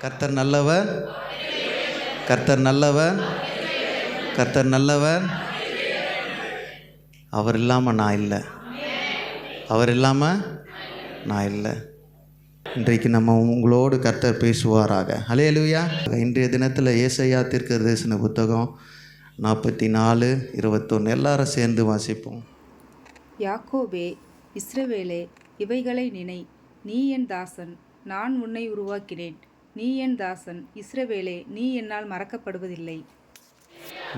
கர்த்தர் நல்லவர், கர்த்தர் நல்லவர், கர்த்தர் நல்லவர். அவர் இல்லாமல் நான் இல்லை, அவர் இல்லாமல் நான் இல்லை. இன்றைக்கு நம்ம உங்களோடு கர்த்தர் பேசுவாராக. ஹல்லேலூயா. இன்றைய தினத்தில் ஏசாயா தீர்க்கதரிசன புத்தகம் 44:21 எல்லாரும் சேர்ந்து வாசிப்போம். யாக்கோபே, இஸ்ரவேலே, இவைகளை நினை. நீ என் தாசன், நான் உன்னை உருவாக்கினேன். நீ என் தாசன், இஸ்ரவேலே, நீ என்னால் மறக்கப்படுவதில்லை.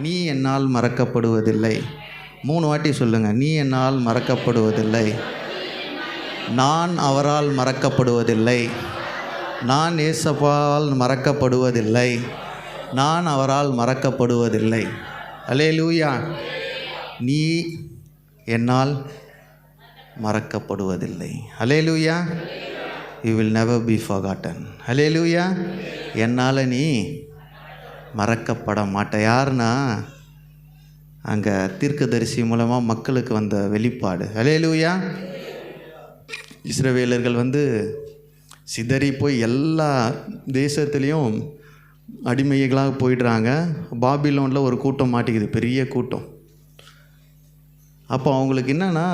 நீ என்னால் மறக்கப்படுவதில்லை. 3 வாட்டி சொல்லுங்க. நீ என்னால் மறக்கப்படுவதில்லை. நான் அவரால் மறக்கப்படுவதில்லை. நான் ஏசப்பாவால் மறக்கப்படுவதில்லை. நான் அவரால் மறக்கப்படுவதில்லை. அல்லேலூயா. நீ என்னால் மறக்கப்படுவதில்லை. அல்லேலூயா. You will never be forgotten. அல்லேலூயா. என்னால் நீ மறக்கப்பட மாட்ட. யாருன்னா அங்கே தீர்க்கதரிசி மூலமாக மக்களுக்கு வந்த வெளிப்பாடு. அல்லேலூயா. இஸ்ரவேலர்கள் சிதறி போய் எல்லா தேசத்துலேயும் அடிமைகளாக போயிடுறாங்க. பாபிலோனில் ஒரு கூட்டம் மாட்டிக்குது, பெரிய கூட்டம். அப்போ அவங்களுக்கு என்னென்னா,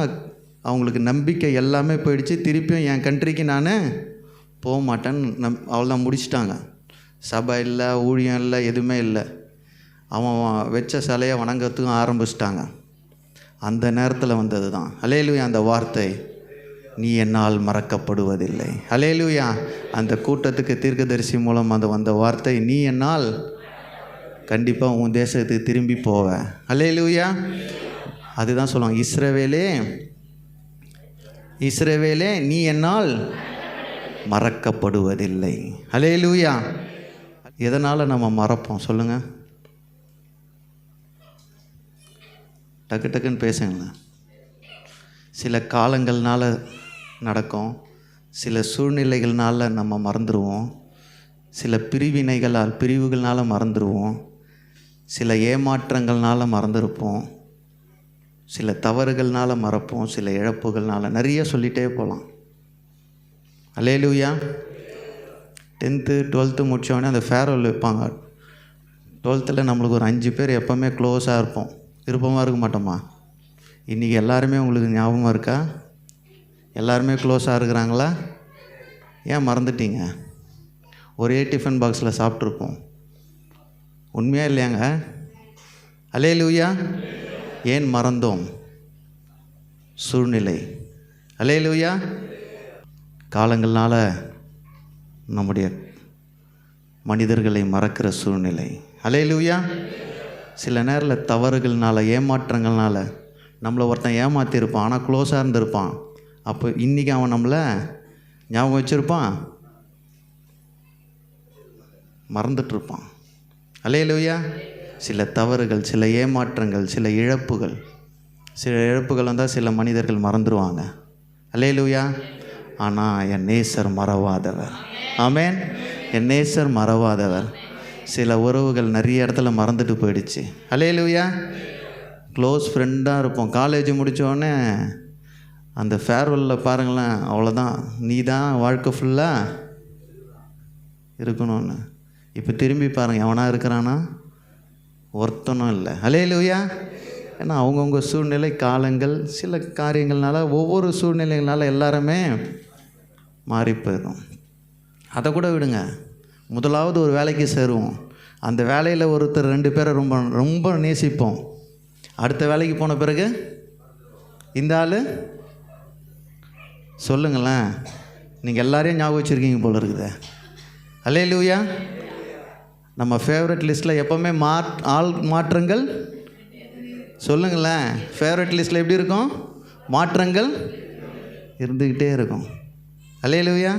அவங்களுக்கு நம்பிக்கை எல்லாமே போயிடுச்சு. திருப்பியும் என் கண்ட்ரிக்கு நான் போக மாட்டேன்னு அவ்வளோதான் முடிச்சிட்டாங்க. சபை இல்லை, ஊழியம் இல்லை, எதுவுமே இல்லை. அவன் வச்ச சிலையை வணங்கத்துக்கும் ஆரம்பிச்சிட்டாங்க. அந்த நேரத்தில் வந்தது தான் அல்லேலூயா அந்த வார்த்தை, நீ என்னால் மறக்கப்படுவதில்லை. அல்லேலூயா. அந்த கூட்டத்துக்கு தீர்க்கதரிசி மூலம் வந்த வார்த்தை, நீ என்னால் கண்டிப்பாக உன் தேசத்துக்கு திரும்பி போவேன். அல்லேலூயா. அதுதான் சொல்லுவாங்க, இஸ்ரவேலே, இஸ்ரவேலே, நீ என்னால் மறக்கப்படுவதில்லை. அல்லேலூயா. எதனால் நம்ம மறப்போம் சொல்லுங்கள்? டக்கு டக்குன்னு பேசுங்களேன். சில காலங்கள்னால நடக்கும், சில சூழ்நிலைகள்னால நம்ம மறந்துடுவோம், சில பிரிவுகள்னால மறந்துடுவோம், சில ஏமாற்றங்கள்னால மறந்துருப்போம், சில தவறுகள்னால மறப்போம், சில இழப்புகள்னால, நிறைய சொல்லிகிட்டே போகலாம். அல்லேலூயா. 10th 12th முடித்தோடனே அந்த ஃபேர்வெல் வைப்பாங்க. 12th நம்மளுக்கு ஒரு 5 பேர் எப்போவுமே க்ளோஸாக இருப்போம். விருப்பமாக இருக்க மாட்டோமா? இன்றைக்கி எல்லாருமே உங்களுக்கு ஞாபகமாக இருக்கா? எல்லாருமே க்ளோஸாக இருக்கிறாங்களா? ஏன் மறந்துட்டீங்க? ஒரே டிஃபன் பாக்ஸில் சாப்பிட்ருப்போம். உண்மையாக இல்லையாங்க? அல்லேலூயா. ஏன் மறந்தோம்? சூழ்நிலை. அல்லேலூயா. காலங்கள்னால் நம்முடைய மனிதர்களை மறக்கிற சூழ்நிலை. அல்லேலூயா. சில நேரத்தில் தவறுகள்னால, ஏமாற்றங்கள்னால நம்மளை ஒருத்தன் ஏமாற்றிருப்பான், ஆனால் க்ளோஸாக இருந்திருப்பான். அப்போ இன்றைக்கி அவன் நம்மளை ஞாபகம் வச்சுருப்பான், மறந்துட்டுருப்பான். அல்லேலூயா. சில தவறுகள், சில ஏமாற்றங்கள், சில இழப்புகள் வந்தால் சில மனிதர்கள் மறந்துடுவாங்க. அல்லேலூயா. ஆனால் என் நேசர் மறவாதவர். ஆமென். என் நேசர் மறவாதவர். சில உறவுகள் நிறைய இடத்துல மறந்துட்டு போயிடுச்சு. அல்லேலூயா. க்ளோஸ் ஃப்ரெண்டாக இருப்போம். காலேஜ் முடித்தோடனே அந்த ஃபேர்வெல்லில் பாருங்களேன், அவ்வளோதான், நீ தான் வாழ்க்கை ஃபுல்லாக இருக்கணும்னு. இப்போ திரும்பி பாருங்கள், எவனா இருக்கிறானா? ஒருத்தனும் இல்லை. அல்லேலூயா. ஏன்னா அவங்கவுங்க சூழ்நிலை, காலங்கள், சில காரியங்கள்னால, ஒவ்வொரு சூழ்நிலைகள்னால எல்லாருமே மாறி போயிடும். அதை கூட விடுங்க. முதலாவது ஒரு வேலைக்கு சேருவோம். அந்த வேலையில் ஒருத்தர் 2 பேரை ரொம்ப ரொம்ப நேசிப்போம். அடுத்த வேலைக்கு போன பிறகு இந்த ஆள் சொல்லுங்களேன், நீங்கள் எல்லாரையும் ஞாபகம் வச்சுருக்கீங்க போல இருக்குது. அல்லேலூயா. நம்ம ஃபேவரட் லிஸ்ட்டில் எப்போவுமே மாற்றங்கள். சொல்லுங்களேன், ஃபேவரட் லிஸ்ட்டில் எப்படி இருக்கும்? மாற்றங்கள் இருந்துக்கிட்டே இருக்கும். அல்லேலூயா.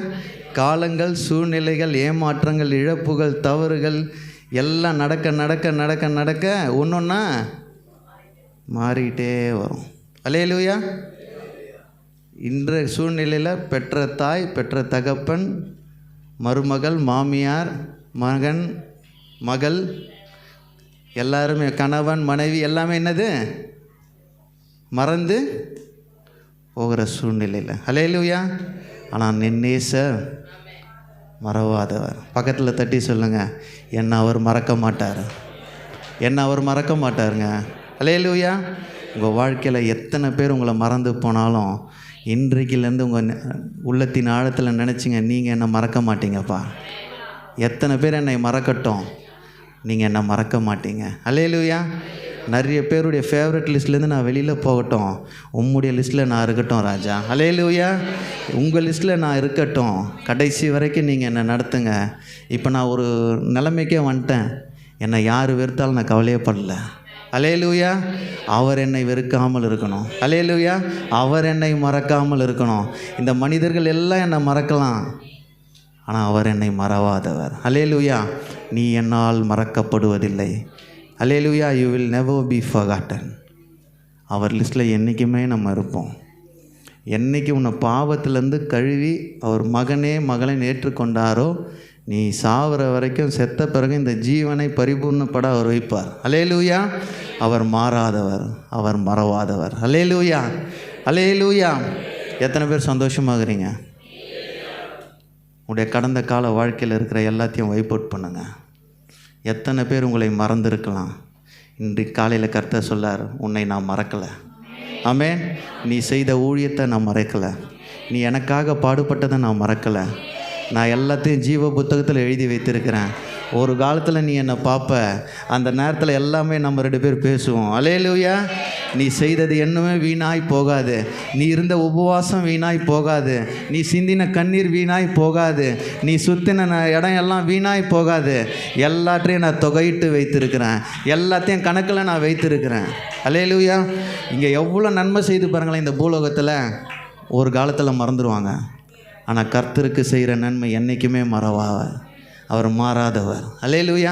காலங்கள், சூழ்நிலைகள், ஏமாற்றங்கள், இழப்புகள், தவறுகள் எல்லாம் நடக்க நடக்க நடக்க நடக்க ஒன்றொன்னா மாறிக்கிட்டே வரும். அல்லேலூயா. இன்றைய சூழ்நிலையில் பெற்ற தாய், பெற்ற தகப்பன், மருமகள், மாமியார், மகன், மகள், எல்லாருமே, கணவன், மனைவி, எல்லாமே என்னது? மறந்து போகிற சூழ்நிலையில். அல்லேலூயா. ஆனால் நின்னேசர் மறவாதவர். பக்கத்தில் தட்டி சொல்லுங்கள், என்னை அவர் மறக்க மாட்டார். என்னை அவர் மறக்க மாட்டாருங்க. அல்லேலூயா. உங்கள் வாழ்க்கையில் எத்தனை பேர் உங்களை மறந்து போனாலும் இன்றைக்கிலேருந்து உங்கள் உள்ளத்தின் ஆழத்தில் நினச்சிங்க, நீங்கள் என்னை மறக்க மாட்டீங்கப்பா. எத்தனை பேர் என்னை மறக்கட்டும், நீங்கள் என்னை மறக்க மாட்டீங்க. அல்லேலூயா. நிறைய பேருடைய ஃபேவரட் லிஸ்ட்லேருந்து நான் வெளியில் போகட்டும், உம்முடைய லிஸ்ட்டில் நான் இருக்கட்டும் ராஜா. அல்லேலூயா. உங்கள் லிஸ்ட்டில் நான் இருக்கட்டும், கடைசி வரைக்கும் நீங்கள் என்னை நடத்துங்க. இப்போ நான் ஒரு நிலைமைக்கே வந்துட்டேன், என்னை யார் வெறுத்தாலும் நான் கவலையே படல. அல்லேலூயா. அவர் என்னை வெறுக்காமல் இருக்கணும். அல்லேலூயா. அவர் என்னை மறக்காமல் இருக்கணும். இந்த மனிதர்கள் எல்லாம் என்னை மறக்கலாம், ஆனால் அவர் என்னை மறவாதவர். அல்லேலூயா. நீ என்னால் மறக்கப்படுவதில்லை. Hallelujah. You will never be forgotten. அவர் லிஸ்ட்டில் என்றைக்குமே நம்ம இருப்போம். என்றைக்கு உன்னை பாவத்திலேருந்து கழுவி அவர் மகனே மகளை ஏற்றுக்கொண்டாரோ, நீ சாவர வரைக்கும், செத்த பிறகு இந்த ஜீவனை பரிபூர்ணப்பட அவர் வைப்பார். அல்லேலூயா. அவர் மாறாதவர், அவர் மறவாதவர். அல்லேலூயா. அல்லேலூயா. எத்தனை பேர் சந்தோஷமாகறீங்க? உடைய கடந்த கால வாழ்க்கையில் இருக்கிற எல்லாத்தையும் வைப் அவுட் பண்ணுங்கள். எத்தனை பேர் உங்களை மறந்துருக்கலாம், இன்றைக்கு காலையில் கர்த்தர் சொல்லார், உன்னை நான் மறக்கலை. ஆமென். நீ செய்த ஊழியத்தை நான் மறக்கலை, நீ எனக்காக பாடுபட்டதை நான் மறக்கலை. நான் எல்லாத்தையும் ஜீவ புத்தகத்தில் எழுதி வைத்திருக்கிறேன். ஒரு காலத்தில் நீ என்னை பார்ப்ப, அந்த நேரத்தில் எல்லாமே நம்ம 2 பேர் பேசுவோம். அல்லேலூயா. நீ செய்தது என்னமே வீணாய் போகாது, நீ இருந்த உபவாசம் வீணாய் போகாது, நீ சிந்தின கண்ணீர் வீணாய் போகாது, நீ சுற்றின இடம் எல்லாம் வீணாய் போகாது. எல்லாற்றையும் நான் தொகையிட்டு வைத்திருக்கிறேன், எல்லாத்தையும் கணக்கில் நான் வைத்திருக்கிறேன். அல்லேலூயா. இங்கே எவ்வளோ நன்மை செய்து பாருங்களேன். இந்த பூலோகத்தில் ஒரு காலத்தில் மறந்துடுவாங்க, ஆனால் கர்த்தருக்கு செய்கிற நன்மை என்றைக்குமே மறவாவர். அவர் மாறாதவர். அல்லேலூயா.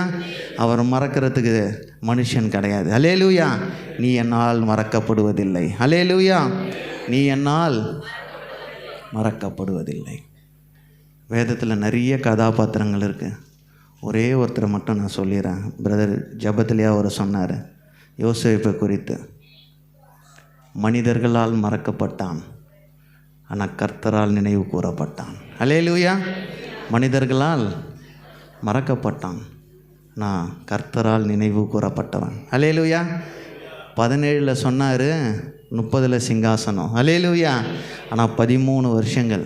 அவர் மறக்கிறதுக்கு மனுஷன் கிடையாது. அல்லேலூயா. நீ என்னால் மறக்கப்படுவதில்லை. அல்லேலூயா. நீ என்னால் மறக்கப்படுவதில்லை. வேதத்தில் நிறைய கதாபாத்திரங்கள் இருக்குது. ஒரே ஒருத்தரை மட்டும் நான் சொல்லிடுறேன். பிரதர் ஜபத்திலேயே அவர் சொன்னார், யோசேப்பை குறித்து. மனிதர்களால் மறக்கப்பட்டான், ஆனால் கர்த்தரால் நினைவு கூறப்பட்டான். அல்லேலூயா. மனிதர்களால் மறக்கப்பட்டான், நான் கர்த்தரால் நினைவு கூறப்பட்டவன். அல்லேலூயா. 17 சொன்னார், 30 சிங்காசனம். அல்லேலூயா. ஆனால் 13 வருஷங்கள்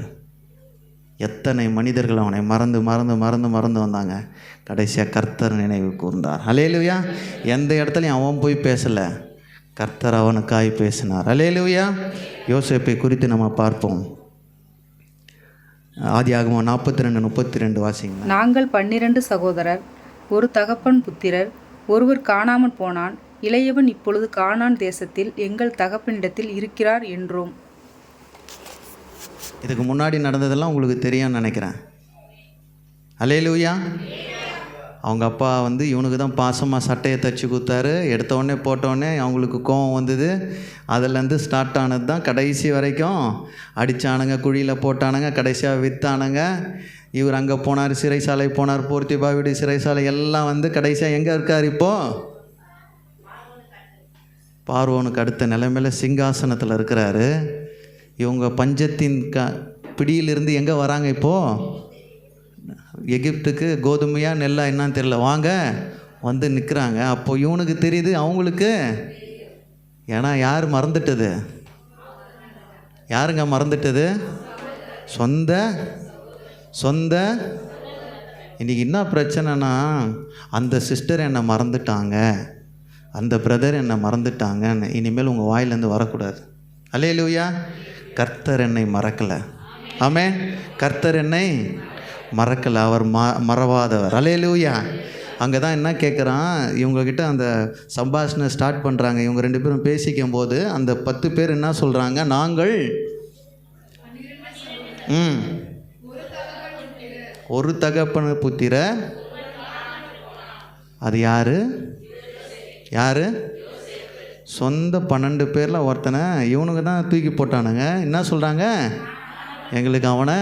எத்தனை மனிதர்கள் அவனை மறந்து மறந்து மறந்து மறந்து வந்தாங்க. கடைசியாக கர்த்தர் நினைவு கூர்ந்தார். அல்லேலூயா. எந்த இடத்துலையும் அவன் போய் பேசலை, கர்த்தர் அவனுக்காய் பேசினார். அல்லேலூயா. யோசேப்பை குறித்து நம்ம பார்ப்போம். ஆதியாகமம் 42:32 வாசிங்க. நாங்கள் 12 சகோதரர், ஒரு தகப்பன் புத்திரர். ஒருவர் காணாமற் போனான், இளையவன் இப்பொழுது கானான் தேசத்தில் எங்கள் தகப்பனிடத்தில் இருக்கிறார் என்றோம். இதுக்கு முன்னாடி நடந்ததெல்லாம் உங்களுக்கு தெரியும்னு நினைக்கிறேன். அல்லேலூயா. அவங்க அப்பா இவனுக்கு தான் பாசமாக சட்டையை தைச்சி கொடுத்தாரு. எடுத்தோடனே போட்டோடனே அவங்களுக்கு கோவம் வந்தது. அதிலேருந்து ஸ்டார்ட் ஆனது தான் கடைசி வரைக்கும். அடித்தானுங்க, குழியில் போட்டானுங்க, கடைசியாக விற்றானுங்க. இவர் அங்கே போனார், சிறைசாலை போனார், போர்த்திபா வீடு சிறைசாலை எல்லாம் கடைசியாக எங்கே இருக்கார்? இப்போது பார்வோனுக்கு அடுத்த நிலைமையில் சிங்காசனத்தில் இருக்கிறாரு. இவங்க பஞ்சத்தின் பிடியிலிருந்து எங்கே வராங்க? இப்போது எகிப்துக்கு கோதுமையா நெல்லா என்னன்னு தெரியல, வாங்க நிற்கிறாங்க. அப்போ இவனுக்கு தெரியுது, அவங்களுக்கு. ஏன்னா யார் மறந்துட்டது? யாருங்க மறந்துட்டது? சொந்த சொந்த இன்றைக்கி என்ன பிரச்சனைனா, அந்த சிஸ்டர் என்னை மறந்துட்டாங்க, அந்த பிரதர் என்னை மறந்துட்டாங்கன்னு இனிமேல் உங்கள் வாயிலேருந்து வரக்கூடாது. அல்லேலூயா. கர்த்தர் என்னை மறக்கலை. ஆமென். கர்த்தர் என்னை மறக்கலை, அவர் மறவாதவர். அல்லேலூயா. அங்கே தான் என்ன கேட்குறான், இவங்கக்கிட்ட அந்த சம்பாஷணை ஸ்டார்ட் பண்ணுறாங்க. இவங்க 2 பேரும் பேசிக்கும் போது அந்த 10 பேர் என்ன சொல்கிறாங்க, நாங்கள் ஒரு தகப்பன புத்திர. அது யார்? யார்? சொந்த 12 பேரில் ஒருத்தனை இவனுங்க தான் தூக்கி போட்டானுங்க. என்ன சொல்கிறாங்க, எங்களுக்கு அவனை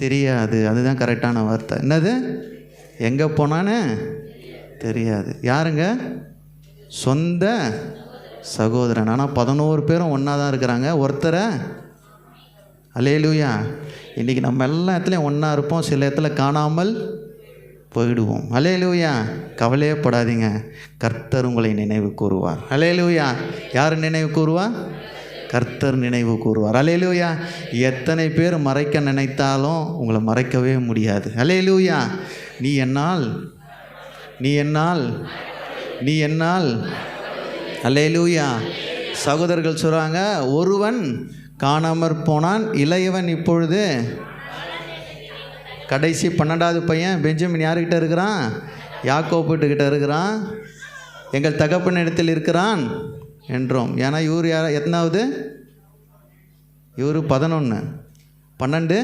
தெரியாது. அதுதான் கரெக்டான வார்த்தை. என்னது? எங்கே போனான்னு தெரியாது. யாருங்க? சொந்த சகோதரன். ஆனால் 11 பேரும் ஒன்றா தான் இருக்கிறாங்க. ஒருத்தரை அல்லேலூயா. இன்றைக்கி நம்ம எல்லா இடத்துலையும் ஒன்றா இருப்போம், சில இடத்துல காணாமல் போயிடுவோம். அல்லேலூயா. கவலையே படாதீங்க, கர்த்தர் உங்களை நினைவு கூறுவார். அல்லேலூயா. யார் நினைவு கூறுவார்? கர்த்தர் நினைவு கூறுவார். அல்லேலூயா. எத்தனை பேர் மறைக்க நினைத்தாலும் உங்களை மறைக்கவே முடியாது. அல்லேலூயா. நீ என்னால் அல்லேலூயா. சகோதரர்கள் சொல்கிறாங்க, ஒருவன் காணாமற் போனான், இளையவன் இப்பொழுது. கடைசி 12வது பையன் பெஞ்சமின் யாருக்கிட்ட இருக்கிறான்? யாக்கோபுக்கிட்ட இருக்கிறான். எங்கள் தகப்பன் இடத்தில் இருக்கிறான் என்றோம். ஏன்னா இவர் எத்தனாவது? இவர் 11, 12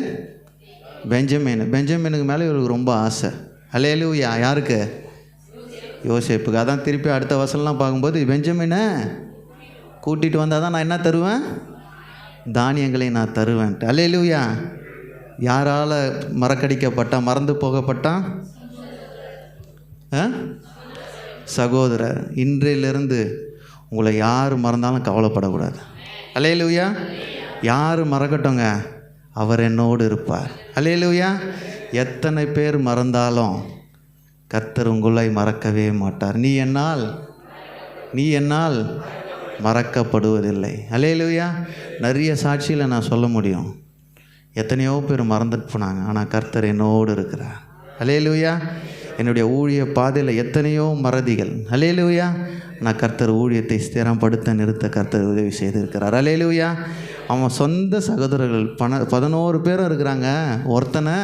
பெஞ்சமினுக்கு மேலே இவருக்கு ரொம்ப ஆசை. அல்லேலூயா. யாருக்கு? யோசேப்புக்கு. அதான் திருப்பி அடுத்த வசனம்லாம் பார்க்கும்போது, பெஞ்சமினை கூட்டிகிட்டு வந்தால் தான் நான் என்ன தருவேன்? தானியங்களை நான் தருவேன். அல்லேலூயா. யாரால் மறக்கடிக்கப்பட்டான், மறந்து போகப்பட்டான்? சகோதரர். இன்றையிலிருந்து உங்களை யார் மறந்தாலும் கவலைப்படக்கூடாது. அல்லேலூயா. யார் மறக்கட்டுங்க, அவர் என்னோடு இருப்பார். அல்லேலூயா. எத்தனை பேர் மறந்தாலும் கர்த்தர் உங்களை மறக்கவே மாட்டார். நீ என்னால் மறக்கப்படுவதில்லை. அல்லேலூயா. நிறைய சாட்சியில் நான் சொல்ல முடியும். எத்தனையோ பேர் மறந்துட்டு போனாங்க, ஆனால் கர்த்தர் என்னோடு இருக்கிறார். அல்லேலூயா. என்னுடைய ஊழிய பாதையில் எத்தனையோ மறதிகள். அல்லேலூயா. நான் கர்த்தர் ஊழியத்தை ஸ்திரப்படுத்த நிறுத்த கர்த்தர் உதவி செய்திருக்கிறார். அல்லேலூயா. அவன் சொந்த சகோதரர்கள் 11 பேரும் இருக்கிறாங்க, ஒருத்தனை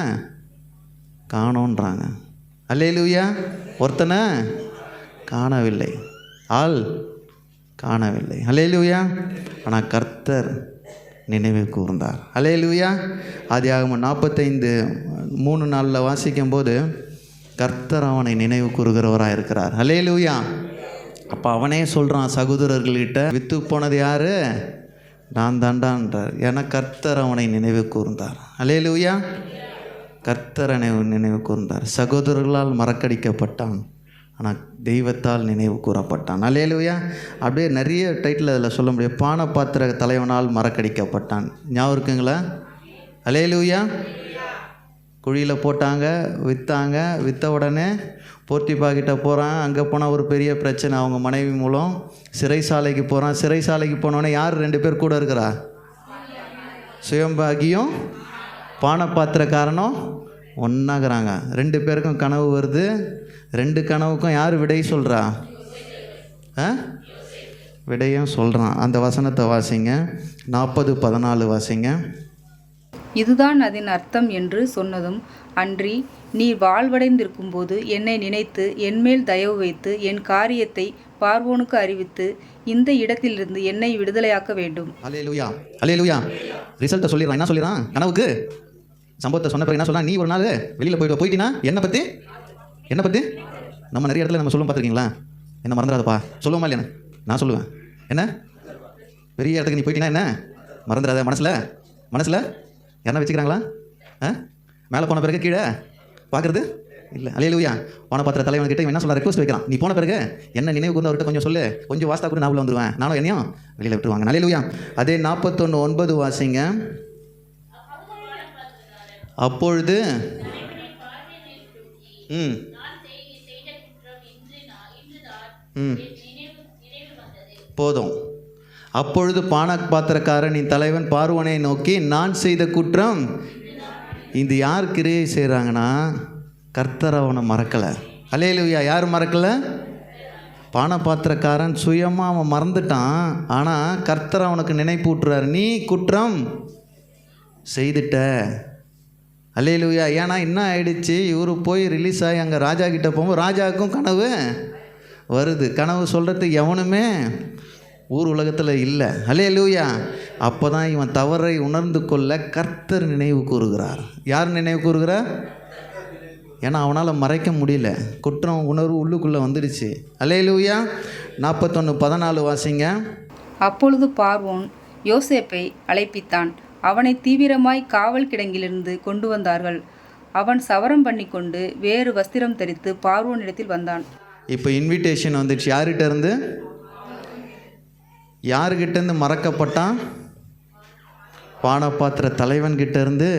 காணோன்றாங்க. அல்லேலூயா. ஒருத்தனை காணவில்லை, ஆள் காணவில்லை. அல்லேலூயா. ஆனால் கர்த்தர் நினைவு கூர்ந்தார். அல்லேலூயா. ஆதியாகமம் 45:3 வாசிக்கும்போது கர்த்தர் அவனை நினைவு கூறுகிறவராக இருக்கிறார். அல்லேலூயா. அப்போ அவனே சொல்கிறான் சகோதரர்கள்கிட்ட, வித்து போனது யார்? நான் தாண்டான்றார். ஏன்னா கர்த்தர் அவனை நினைவு கூர்ந்தார். அல்லேலூயா. கர்த்தர் நினைவு கூர்ந்தார். சகோதரர்களால் மறக்கடிக்கப்பட்டான், ஆனால் தெய்வத்தால் நினைவு கூறப்பட்டான். அல்லேலூயா. அப்படியே நிறைய டைட்டில் அதில் சொல்ல முடியும். பானபாத்திர தலைவனால் மறக்கடிக்கப்பட்டான். ஞாபகம் இருக்குங்களா? அல்லேலூயா. குழியில் போட்டாங்க, விற்ற உடனே போர்த்திபாக்கிட்ட போகிறான். அங்கே போனால் ஒரு பெரிய பிரச்சனை, அவங்க மனைவி மூலம் சிறைசாலைக்கு போகிறான். சிறைசாலைக்கு போனோடனே யார் 2 பேர் கூட இருக்கிறா? சுயம்பாகியும் பானபாத்திரக்காரனும் ஒன்றாகிறாங்க. 2 பேருக்கும் கனவு வருது. 2 கனவுக்கும் யார் விடை சொல்கிறா? விடையும் சொல்கிறான். அந்த வசனத்தை வாசிங்க, 40:14 வாசிங்க. இதுதான் அதன் அர்த்தம் என்று சொன்னதும், அன்றி நீர் வாழ்வடைந்திருக்கும்போது என்னை நினைத்து என்மேல் தயவு வைத்து என் காரியத்தை பார்வோனுக்கு அறிவித்து இந்த இடத்திலிருந்து என்னை விடுதலையாக்க வேண்டும். அல்லேலூயா. அல்லேலூயா. ரிசல்ட்டை சொல்லிடுறான். என்ன சொல்லிடுறான்? கனவுக்கு சம்பவத்தை சொன்ன பிறகு என்ன சொல்கிறான்? நீ ஒரு நாள் வெளியில் போயிட்டீங்கன்னா என்னை பற்றி நம்ம நிறைய இடத்துல நம்ம சொல்லுவோம், பார்த்துருக்கீங்களா? என்ன மறந்துடாதப்பா சொல்லுவோமா இல்லையா? நான் சொல்லுவேன். என்ன பெரிய இடத்துக்கு நீ போயிட்டீங்கன்னா என்ன மறந்துடாத. மனசில் யாரா வச்சுக்கிறாங்களா? மேலே போன பிறகு கீழே பார்க்குறது இல்லை. அல்லேலூயா. பானபாத்திர தலைவன்கிட்ட இவன் என்ன சொல்ல ரெக்வஸ்ட் வைக்கிறான்? நீ போன பிறகு என்ன நினைவு கூர்ந்து அவர்கிட்ட கொஞ்சம் சொல்லு, கொஞ்சம் வாஸ்தா கூட நான் உள்ள வந்துடுவேன், நானும் என்னையும் வெளியில் விட்டுருவாங்க. அல்லேலூயா. அதே 41:9 வாசிங்க. அப்பொழுது போதும். அப்பொழுது பானபாத்திரக்காரனின் தலைவன் பார்வோனை நோக்கி, நான் செய்த குற்றம். இது யார் கிரியை செய்கிறாங்கன்னா கர்த்தர் அவனை மறக்கலை. அல்லேலூயா. யார் மறக்கலை? பானபாத்திரக்காரன் சுயமாக அவன் மறந்துட்டான், ஆனால் கர்த்தர் அவனுக்கு நினைப்பூட்டுறார், நீ குற்றம் செய்துட்ட. அல்லேலூயா. ஏன்னா என்ன ஆயிடுச்சு, இவர் போய் ரிலீஸ் ஆகி அங்கே ராஜா கிட்டே போகும்போது ராஜாவுக்கும் கனவு வருது. கனவு சொல்கிறதுக்கு எவனுமே ஊர் உலகத்தில் இல்லை. அல்லேலூயா. அப்போ தான் இவன் தவறை உணர்ந்து கொள்ள கர்த்தர் நினைவு கூறுகிறார். யார் நினைவு கூறுகிறார்? ஏன்னா அவனால் மறைக்க முடியல, குற்றம் உணர்வு உள்ளுக்குள்ளே வந்துடுச்சு. அல்லேலூயா. 41:14 வாசிங்க. அப்பொழுது பார்வோன் யோசேப்பை அழைப்பித்தான். அவனை தீவிரமாய் காவல் கிடங்கிலிருந்து கொண்டு வந்தார்கள். அவன் சவரம் பண்ணி கொண்டு வேறு வஸ்திரம் தரித்து பார்வோனிடத்தில் வந்தான். இப்போ இன்விடேஷன் வந்துடுச்சு. யாருக்கிட்டேருந்து மறக்கப்பட்டான்? பானபாத்திர தலைவன்கிட்ட இருந்து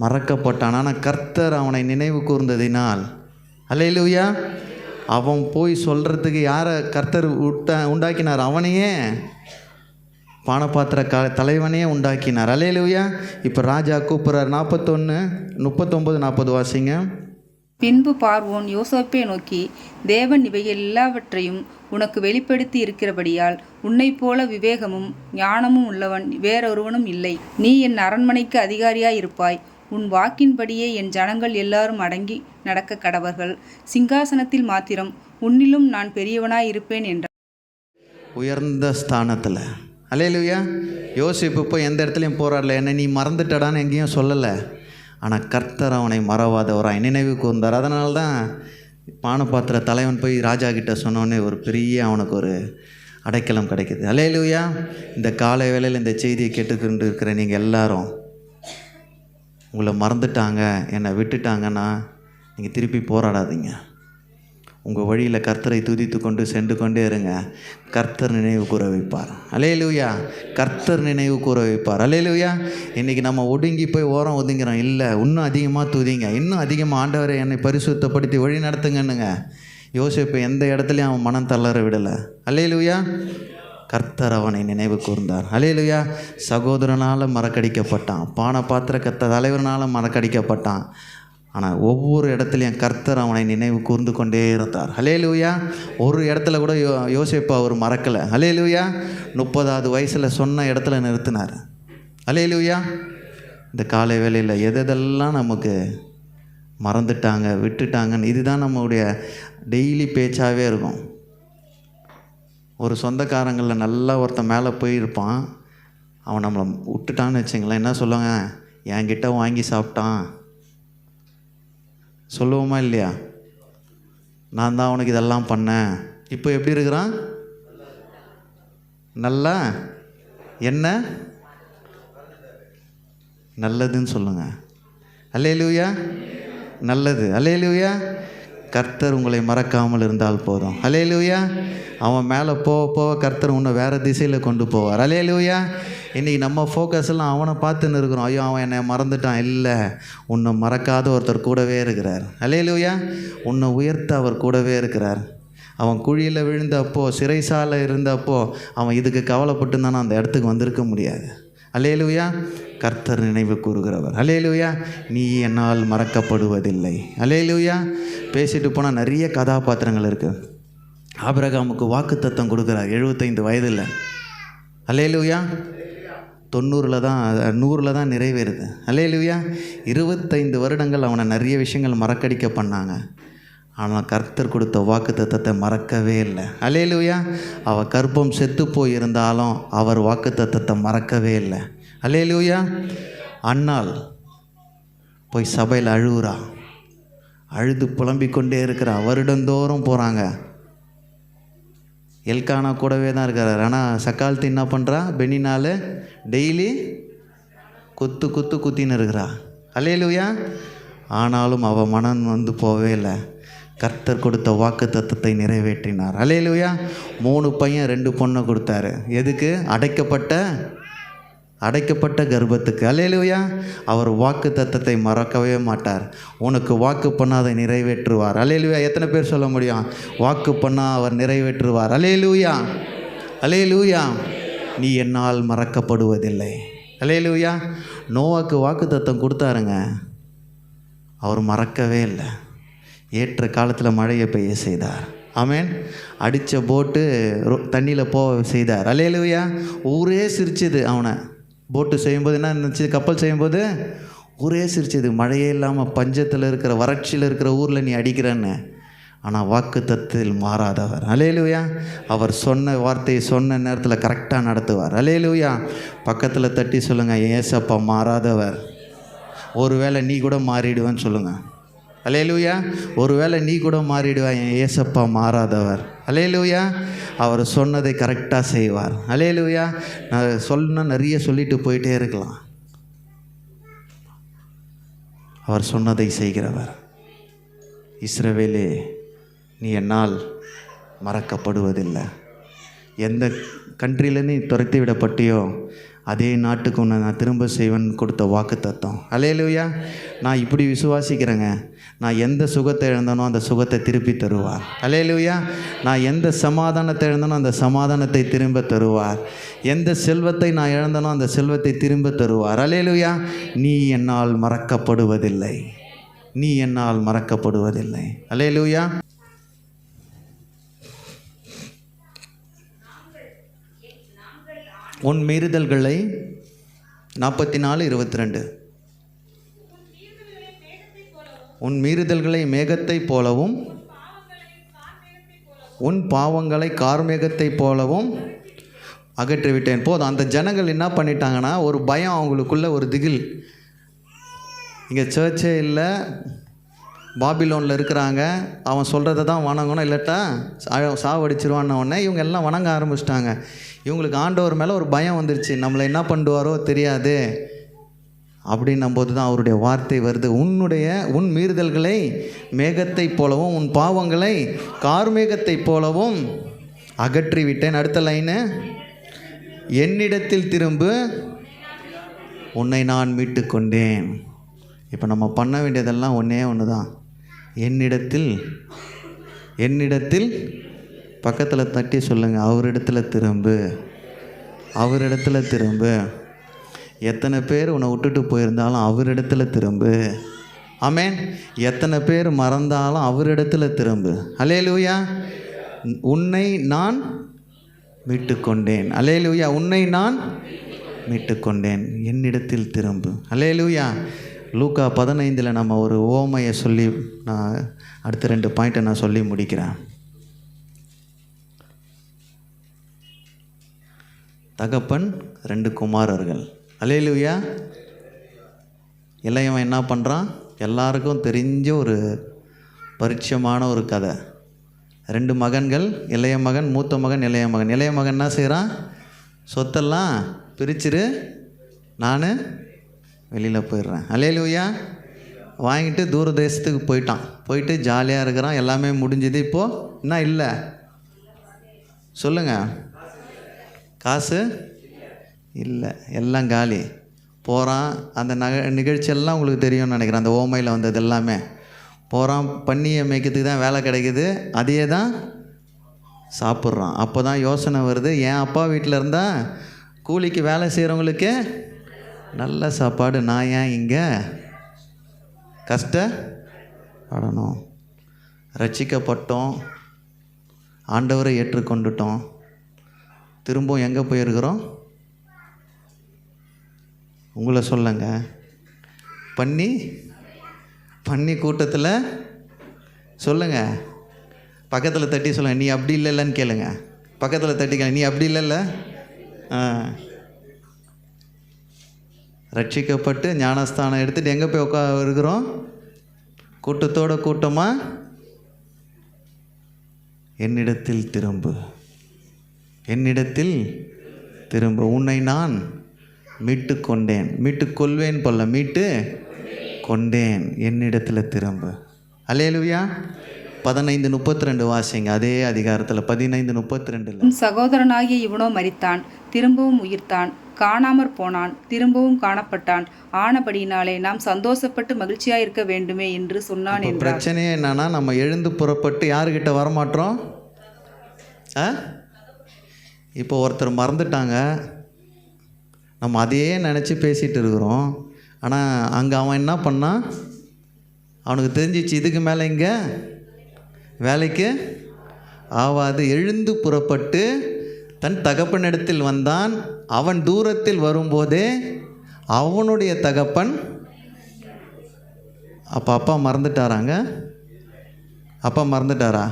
மறக்கப்பட்டான். ஆனால் கர்த்தர் அவனை நினைவு கூர்ந்ததினால், அல்லேலூயா, அவன் போய் சொல்கிறதுக்கு யாரை கர்த்தர் உண்டாக்கினார்? அவனையே, பானபாத்திர தலைவனையே உண்டாக்கினார். அல்லேலூயா. இப்போ ராஜா கூப்பிட்றார். 41, 39, 40 வாசிங்க. பின்பு பார்வோன் யோசேப்பை நோக்கி, தேவன் இவைகள் எல்லாவற்றையும் உனக்கு வெளிப்படுத்தி இருக்கிறபடியால் உன்னைப் போல விவேகமும் ஞானமும் உள்ளவன் வேறொருவனும் இல்லை. நீ என் அரண்மனைக்கு அதிகாரியாயிருப்பாய். உன் வாக்கின்படியே என் ஜனங்கள் எல்லாரும் அடங்கி நடக்க கடவர்கள். சிங்காசனத்தில் மாத்திரம் உன்னிலும் நான் பெரியவனாயிருப்பேன் என்றார். உயர்ந்த ஸ்தானத்தில். அல்லேலூயா. யோசிப்பு போய் எந்த இடத்துலையும் போராடல, என்னை நீ மறந்துட்டடான்னு எங்கேயும் சொல்லலை. ஆனால் கர்த்தர் அவனை மறவாதவராய் நினைவு கூர்ந்தார். அதனால தான் பானபாத்திர தலைவன் போய் ராஜா கிட்ட சொன்னோன்னே ஒரு பெரிய அவனுக்கு ஒரு அடைக்கலம் கிடைக்குது. அல்லேலூயா. இந்த காலை வேளையில் இந்த செய்தியை கேட்டுக்கொண்டு இருக்கிற நீங்கள் எல்லாரும், உங்களை மறந்துட்டாங்க, என்னை விட்டுட்டாங்கன்னா நீங்கள் திருப்பி போராடாதீங்க. உங்கள் வழியில் கர்த்தரை துதித்து கொண்டு சென்று கொண்டே இருங்க. கர்த்தர் நினைவு கூற வைப்பார். அல்லேலூயா. கர்த்தர் நினைவு கூற வைப்பார். அல்லேலூயா. இன்றைக்கி நம்ம ஒடுங்கி போய் ஓரம் ஒதுங்கிறோம். இல்லை, இன்னும் அதிகமாக துதிங்க, இன்னும் அதிகமாக ஆண்டவரை என்னை பரிசுத்தப்படுத்தி வழி நடத்துங்கன்னுங்க. யோசேப்பு எந்த இடத்துலையும் அவன் மனம் தளர விடலை. அல்லேலூயா. கர்த்தர் அவனை நினைவு கூர்ந்தார். அல்லேலூயா. சகோதரனால் மறக்கடிக்கப்பட்டான், பானபாத்திர தலைவரனால் மறக்கடிக்கப்பட்டான். ஆனால் ஒவ்வொரு இடத்துலையும் கர்த்தர் அவனை நினைவு கூர்ந்து கொண்டே இருந்தார். அல்லேலூயா. ஒரு இடத்துல கூட யோசேப்பு அவர் மறக்கலை. அல்லேலூயா. 30வது வயசில் சொன்ன இடத்துல நிறுத்தினார். அல்லேலூயா. இந்த காலை வேளையில் எதெல்லாம் நமக்கு மறந்துட்டாங்க, விட்டுட்டாங்கன்னு இதுதான் நம்மளுடைய டெய்லி பேச்சாகவே இருக்கும். ஒரு சொந்தக்காரங்களில் நல்லா ஒருத்தன் மேலே போயிருப்பான், அவன் நம்மளை விட்டுட்டான்னு வச்சுங்களேன், என்ன சொல்லுவாங்க? என்கிட்ட வாங்கி சாப்பிட்டான் சொல்லுவோமா இல்லையா? நான் தான் அவனுக்கு இதெல்லாம் பண்ணேன். இப்போ எப்படி இருக்கிறான்? நல்லா என்ன நல்லதுன்னு சொல்லுங்கள். அல்லேலூயா. நல்லது. அல்லேலூயா. கர்த்தர் உங்களை மறக்காமல் இருந்தால் போதும். அல்லேலூயா. அவன் மேலே போக போக கர்த்தர் உன்னை வேறு திசையில் கொண்டு போவார். அல்லேலூயா. இன்றைக்கி நம்ம ஃபோக்கஸ் எல்லாம் அவனை பார்த்துன்னு இருக்கிறோம். ஐயோ, அவன் என்னை மறந்துட்டான். இல்லை, உன்னை மறக்காத ஒருத்தர் கூடவே இருக்கிறார். அல்லேலூயா. உன்னை உயர்த்த அவர் கூடவே இருக்கிறார். அவன் குழியில் விழுந்தப்போ, சிறைசாலை இருந்தப்போ அவன் இதுக்கு கவலைப்பட்டு தானே அந்த இடத்துக்கு வந்திருக்க முடியாது. அல்லேலூயா. கர்த்தர் நினைவு கூறுகிறவர். அல்லேலூயா. நீ என்னால் மறக்கப்படுவதில்லை. அல்லேலூயா. பேசிட்டு போனால் நிறைய கதாபாத்திரங்கள் இருக்குது. ஆபிரகாமுக்கு வாக்குத்தத்தம் கொடுக்குறார் 75 வயதில். அல்லேலூயா. 100 தான் நிறைவேறுது. அல்லேலூயா. 25 வருடங்கள் அவனை நிறைய விஷயங்கள் மறக்கடிக்க பண்ணாங்க. ஆனால் கர்த்தர் கொடுத்த வாக்குத்தத்தத்தை மறக்கவே இல்லை. அல்லேலூயா. அவள் கர்ப்பம் செத்து போயிருந்தாலும் அவர் வாக்குத்தத்தத்தை மறக்கவே இல்லை. அல்லேலூயா. அன்னாள் போய் சபையில் அழுகுறா, அழுது புலம்பிக்கொண்டே இருக்கிறா. வருடந்தோறும் போகிறாங்க. எல்கானா கூடவே தான் இருக்கிறார். ஆனால் சக்காலத்து என்ன பண்ணுறா? பெனினால் டெய்லி குத்தின்னு இருக்கிறா. அல்லேலூயா. ஆனாலும் அவள் மனம் வந்து போவே இல்லை. கர்த்தர் கொடுத்த வாக்கு தத்தத்தை நிறைவேற்றினார். அல்லேலூயா. 3 பையன் 2 பொண்ணை கொடுத்தாரு. எதுக்கு? அடைக்கப்பட்ட கர்ப்பத்துக்கு. அல்லேலூயா. அவர் வாக்கு தத்தத்தை மறக்கவே மாட்டார். உனக்கு வாக்கு பண்ணால் அதை நிறைவேற்றுவார். அல்லேலூயா. எத்தனை பேர் சொல்ல முடியும்? வாக்கு பண்ணால் அவர் நிறைவேற்றுவார். அல்லேலூயா. அல்லேலூயா. நீ என்னால் மறக்கப்படுவதில்லை. அல்லேலூயா. நோவாக்கு வாக்கு தத்தம் கொடுத்தாருங்க, அவர் மறக்கவே இல்லை. ஏற்ற காலத்தில் மழையை பெய்ய செய்தார். ஆமென். அடித்த போட்டு தண்ணியில் போக செய்தார். அல்லேலூயா. ஊரே சிரிச்சுது. அவனை போட்டு செய்யும்போது என்ன இருந்துச்சு? கப்பல் செய்யும்போது ஊரே சிரிச்சுது. மழையே இல்லாமல் பஞ்சத்தில் இருக்கிற, வறட்சியில் இருக்கிற ஊரில் நீ அடிக்கிறன்னு. ஆனால் வாக்கு தத்தத்தில் மாறாதவர். அல்லேலூயா. அவர் சொன்ன வார்த்தையை சொன்ன நேரத்தில் கரெக்டாக நடத்துவார். அல்லேலூயா. பக்கத்தில் தட்டி சொல்லுங்கள், ஏசப்பா மாறாதவர். ஒருவேளை நீ கூட மாறிடுவேன்னு சொல்லுங்கள். அல்லேலூயா. ஒருவேளை நீ கூட மாறிடுவாய், என் ஏசப்பா மாறாதவர். அல்லேலூயா. அவர் சொன்னதை கரெக்டாக செய்வார். அல்லேலூயா. நான் நிறைய சொல்லிட்டு போயிட்டே இருக்கலாம். அவர் சொன்னதை செய்கிறவர். இஸ்ரவேலே, நீ என்னால் மறக்கப்படுவதில்லை. எந்த கண்ட்ரியிலேருந்து நீ துரத்தி விடப்பட்டியோ அதே நாட்டுக்கு உன்னை நான் திரும்ப செய்வேன் கொடுத்த வாக்கு தத்தம். அல்லேலூயா. நான் இப்படி விசுவாசிக்கிறேங்க. நான் எந்த சுகத்தை இழந்தனோ அந்த சுகத்தை திருப்பி தருவார். அல்லேலூயா. நான் எந்த சமாதானத்தை இழந்தனோ அந்த சமாதானத்தை திரும்ப தருவார். எந்த செல்வத்தை நான் இழந்தனோ அந்த செல்வத்தை திரும்ப தருவார். அல்லேலூயா. நீ என்னால் மறக்கப்படுவதில்லை, நீ என்னால் மறக்கப்படுவதில்லை. அல்லேலூயா. உன் மீறுதல்களை 44:22 உன் மீறுதல்களை மேகத்தை போலவும் உன் பாவங்களை கார்மேகத்தை போலவும் அகற்றிவிட்டேன். போதும். அந்த ஜனங்கள் என்ன பண்ணிட்டாங்கன்னா, ஒரு பயம் அவங்களுக்குள்ள, ஒரு திகில். இங்கே சர்ச்சே இல்லை, பாபிலோனில் இருக்கிறாங்க, அவன் சொல்கிறத தான் வணங்கணும், இல்லட்டா சாவடிச்சிருவான உடனே இவங்க எல்லாம் வணங்க ஆரம்பிச்சிட்டாங்க. இவங்களுக்கு ஆண்டவர் மேலே ஒரு பயம் வந்துருச்சு, நம்மளை என்ன பண்ணுவாரோ தெரியாது. அப்படின்னும் போது தான் அவருடைய வார்த்தை வருது, உன் மீறுதல்களை மேகத்தை போலவும் உன் பாவங்களை கார்மேகத்தை போலவும் அகற்றிவிட்டேன். அடுத்த லைனு, என்னிடத்தில் திரும்பு, உன்னை நான் மீட்டு கொண்டேன். இப்போ நம்ம பண்ண வேண்டியதெல்லாம் ஒன்றே ஒன்று தான். என்னிடத்தில் பக்கத்தில் தட்டி சொல்லுங்கள், அவரிடத்தில் திரும்பு, அவரிடத்தில் திரும்பு. எத்தனை பேர் உன்னை விட்டுட்டு போயிருந்தாலும் அவரிடத்தில் திரும்பு. ஆமென். எத்தனை பேர் மறந்தாலும் அவரிடத்தில் திரும்பு. அல்லேலூயா. உன்னை நான் மீட்டுக்கொண்டேன். அல்லேலூயா. உன்னை நான் மீட்டுக்கொண்டேன், என்னிடத்தில் திரும்பு. அல்லேலூயா. லூக்கா 15 நம்ம ஒரு ஓமையை சொல்லி நான் அடுத்த 2 பாயிண்ட்டை நான் சொல்லி முடிக்கிறேன். தகப்பன் 2 குமாரர்கள். அல்லேலூயா. இளையவன் என்ன பண்ணுறான்? எல்லாருக்கும் தெரிஞ்ச ஒரு பரிச்சயமான ஒரு கதை. 2 மகன்கள், இளைய மகன், மூத்த மகன், இளைய மகன். இளைய மகன் என்ன செய்கிறான்? சொத்தெல்லாம் பிரிச்சிரு, நான் வெளியில் போயிடுறேன். அல்லேலூயா. வாங்கிட்டு தூர தேசத்துக்கு போயிட்டு ஜாலியாக இருக்கிறான், எல்லாமே முடிஞ்சது. இப்போது என்ன இல்லை சொல்லுங்கள்? காசு இல்லை, எல்லாம் காலி. போகிறான். அந்த நிகழ்ச்சியெல்லாம் உங்களுக்கு தெரியும்னு நினைக்கிறேன். அந்த ஓமையில் வந்தது எல்லாமே. போகிறான், பன்னியை மேய்க்கிறதுக்கு தான் வேலை கிடைக்குது, அதையே தான் சாப்பிட்றான். அப்போ தான் யோசனை வருது, என் அப்பா வீட்டில் இருந்தால் கூலிக்கு வேலை செய்கிறவங்களுக்கு நல்ல சாப்பாடு, நான் ஏன் இங்கே கஷ்டப்படணும்? ரட்சிக்கப்பட்டோம், ஆண்டவரை ஏற்றுக்கொண்டுட்டோம், திரும்பவும் எங்கே போயிருக்கிறோம்? உங்களை சொல்லுங்க, பன்னி கூட்டத்தில் சொல்லுங்கள். பக்கத்தில் தட்டி சொல்லுங்கள், நீ அப்படி இல்லைல்லன்னு கேளுங்க. பக்கத்தில் தட்டிக்க, நீ அப்படி இல்லைல்ல. ரட்சிக்கப்பட்டு ஞானஸ்தானம் எடுத்துகிட்டு எங்கே போய் இருக்கிறோம்? கூட்டத்தோட கூட்டமாக என்னிடத்தில் திரும்பு, என்னிடத்தில் திரும்ப, உன்னை நான் மீட்டு கொண்டேன். மீட்டு கொள்வேன் போல, மீட்டு கொண்டேன், என்னிடத்தில் திரும்ப. அல்லேலூயா. 15:32 வாசிங்க. அதே அதிகாரத்தில் 15:32. உன் சகோதரனாகிய இவனோ மரித்தான், திரும்பவும் உயிர்த்தான், காணாமற் போனான், திரும்பவும் காணப்பட்டான். ஆனபடியினாலே நாம் சந்தோஷப்பட்டு மகிழ்ச்சியாக இருக்க வேண்டுமே என்று சொன்னான் என்றார். பிரச்சனையே என்னன்னா, நம்ம எழுந்து புறப்பட்டு யாருக்கிட்ட வரமாட்டோம்? இப்போ ஒருத்தர் மறந்துட்டாங்க, நம்ம அதையே நினச்சி பேசிகிட்டு இருக்கிறோம். ஆனால் அங்கே அவன் என்ன பண்ணான்? அவனுக்கு தெரிஞ்சிச்சு, இதுக்கு மேலே இங்கே வேலைக்கு ஆவாது. எழுந்து புறப்பட்டு தன் தகப்பனிடத்தில் வந்தான். அவன் தூரத்தில் வரும்போதே அவனுடைய தகப்பன், அப்பா மறந்துட்டாராங்க? அப்பா மறந்துட்டாரா?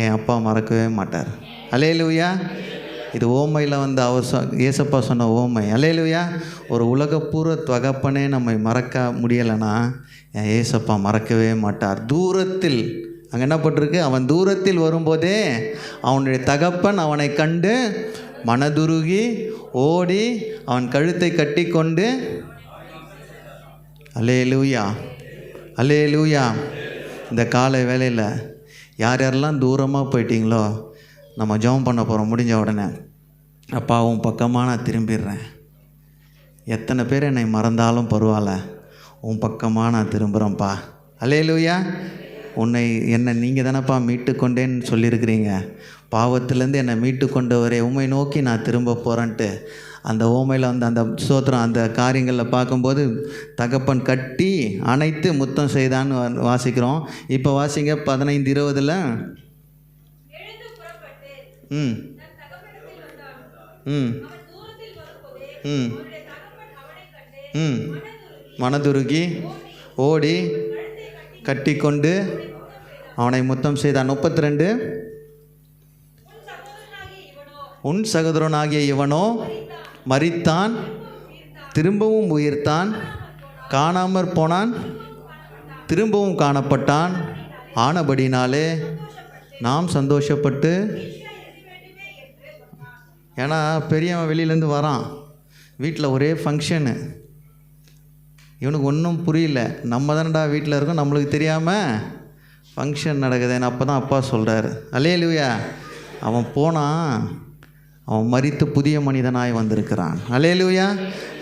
என் அப்பா மறக்கவே மாட்டார். அல்லேலூயா. இது ஓமையில் வந்து ஏசப்பா சொன்ன ஓமை. அல்லேலூயா. ஒரு உலகப்பூர்வ தகப்பனே நம்மை மறக்க முடியலைன்னா என் ஏசப்பா மறக்கவே மாட்டார். தூரத்தில், அங்கே என்ன போட்டிருக்கு? அவன் தூரத்தில் வரும்போதே அவனுடைய தகப்பன் அவனை கண்டு மனதுருகி ஓடி அவன் கழுத்தை கட்டி கொண்டு, அல்லேலூயா, அல்லேலூயா. இந்த காலை வேளையில் யார் யாரெல்லாம் தூரமாக போயிட்டீங்களோ நம்ம ஜெபம் பண்ண போகிறோம். முடிஞ்ச உடனே அப்பா உன் பக்கமாக நான் திரும்பிடுறேன். எத்தனை பேர் என்னை மறந்தாலும் பரவாயில்ல, உன் பக்கமாக நான் திரும்புகிறேன்ப்பா. அல்லேலூயா. என்னை நீங்கள் தானேப்பா மீட்டு கொண்டேன்னு சொல்லியிருக்கிறீங்க. பாவத்திலேருந்து என்னை மீட்டு கொண்டவரே, உம்மை நோக்கி நான் திரும்ப போகிறேன்ட்டு அந்த ஓமையில் வந்து அந்த ஸ்தோத்திரம் அந்த காரியங்களில் பார்க்கும்போது தகப்பன் கட்டி அணைத்து முத்தம் செய்தான்னு வாசிக்கிறோம். இப்போ வாசிங்க 15:20. ம் ம் ம் ம் மனதுருகி ஓடி கட்டிக்கொண்டு அவனை முத்தம் செய்தான். 32. உன் சகோதரனாகிய இவனோ மரித்தான், திரும்பவும் உயிர்த்தான், காணாமற் போனான், திரும்பவும் காணப்பட்டான். ஆனபடினாலே நாம் சந்தோஷப்பட்டு, ஏன்னா பெரியவன் வெளியிலேருந்து வரான், வீட்டில் ஒரே ஃபங்க்ஷனு, இவனுக்கு ஒன்றும் புரியல. நம்ம தானடா வீட்டில் இருக்கோம், நம்மளுக்கு தெரியாமல் ஃபங்க்ஷன் நடக்குதுன்னு அப்போ தான் அப்பா சொல்கிறாரு. அல்லேலூயா. அவன் போனான், அவன் மரித்து புதிய மனிதனாய் வந்திருக்கிறான். அல்லேலூயா.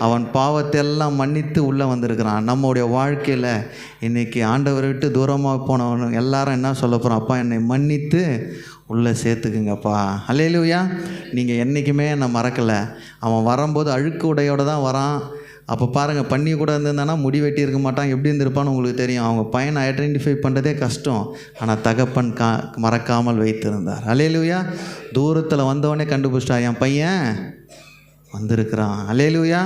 அவன் பாவத்தை எல்லாம் மன்னித்து உள்ளே வந்திருக்கிறான். நம்முடைய வாழ்க்கையில் இன்றைக்கி ஆண்டவரை விட்டு தூரமாக போனவன் எல்லாரும் என்ன சொல்ல போகிறோம்? அப்பா என்னை மன்னித்து உள்ளே சேர்த்துக்குங்கப்பா. அல்லேலூயா. நீங்கள் என்றைக்குமே என்னை மறக்கலை. அவன் வரும்போது அழுக்கு உடையோடு தான் வரான். அப்போ பாருங்கள், பண்ணி கூட இருந்திருந்தானா முடி வெட்டி இருக்க மாட்டான், எப்படி இருந்திருப்பான்னு உங்களுக்கு தெரியும். அவங்க பையனை ஐடென்டிஃபை பண்ணுறதே கஷ்டம். ஆனால் தகப்பன் மறக்காமல் வைத்திருந்தார். அல்லேலூயா. தூரத்தில் வந்தவொடனே கண்டுபிடிச்சிட்டா, என் பையன் வந்திருக்கிறான். அல்லேலூயா.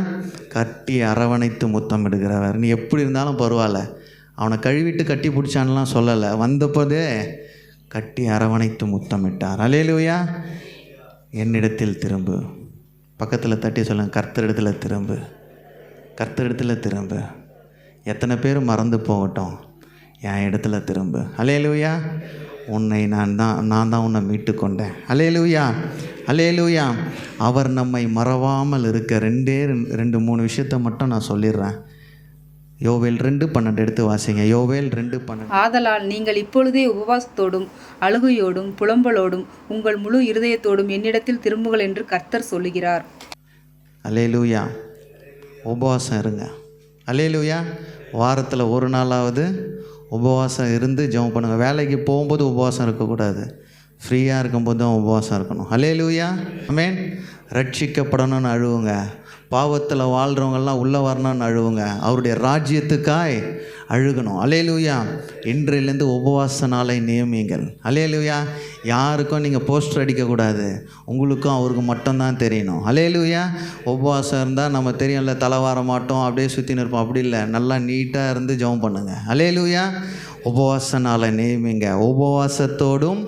கட்டி அரவணைத்து முத்தமிடுகிறவர். நீ எப்படி இருந்தாலும் பரவாயில்ல, அவனை கழுவிட்டு கட்டி பிடிச்சான்லாம் சொல்லலை, வந்தப்போதே கட்டி அரவணைத்து முத்தமிட்டார். அல்லேலூயா. என்னிடத்தில் திரும்பு. பக்கத்தில் தட்டி சொல்லுங்கள், கர்த்தரிடத்தில் திரும்பு, கர்த்தரிடத்தில் திரும்பு. எத்தனை பேர் மறந்து போகட்டும், என் இடத்துல திரும்பு. அல்லேலூயா. உன்னை நான் தான் உன்னை மீட்டு கொண்டேன். அல்லேலூயா. அல்லேலூயா. அவர் நம்மை மறவாமல் இருக்க 2-3 விஷயத்தை மட்டும் நான் சொல்லிடுறேன். யோவேல் 2:12 எடுத்து வாசிங்க. யோவேல் 2:12. ஆதலால் நீங்கள் இப்பொழுதே உபவாசத்தோடும் அழுகையோடும் புலம்பலோடும் உங்கள் முழு இருதயத்தோடும் என்னிடத்தில் திரும்புங்கள் என்று கர்த்தர் சொல்லுகிறார். அல்லேலூயா. உபவாசம் இருங்க. அல்லேலூயா. வாரத்தில் ஒரு நாளாவது உபவாசம் இருந்து ஜெபம் பண்ணுங்கள். வேலைக்கு போகும்போது உபவாசம் இருக்கக்கூடாது, ஃப்ரீயாக இருக்கும்போது தான் உபவாசம் இருக்கணும். அல்லேலூயா. ஆமென். ரட்சிக்கப்படணும்னு அழுவுங்க. பாவத்தில் வாழ்கிறவங்கெல்லாம் உள்ளே வரணும்னு அழுவுங்க. அவருடைய ராஜ்யத்துக்காய் அழுகணும். அல்லேலூயா. இன்றையிலேருந்து உபவாச நாளை நியமிங்கள். அல்லேலூயா. யாருக்கும் நீங்கள் போஸ்டர் அடிக்கக்கூடாது, உங்களுக்கும் அவருக்கு மட்டும்தான் தெரியணும். அல்லேலூயா. உபவாசம் இருந்தால் நம்ம தெரியும்ல, தலைவார மாட்டோம், அப்படியே சுற்றின்னு இருப்போம். அப்படி இல்லை, நல்லா நீட்டாக இருந்து ஜெபம் பண்ணுங்கள். அல்லேலூயா. உபவாச நாளை நியமிங்க. உபவாசத்தோடும்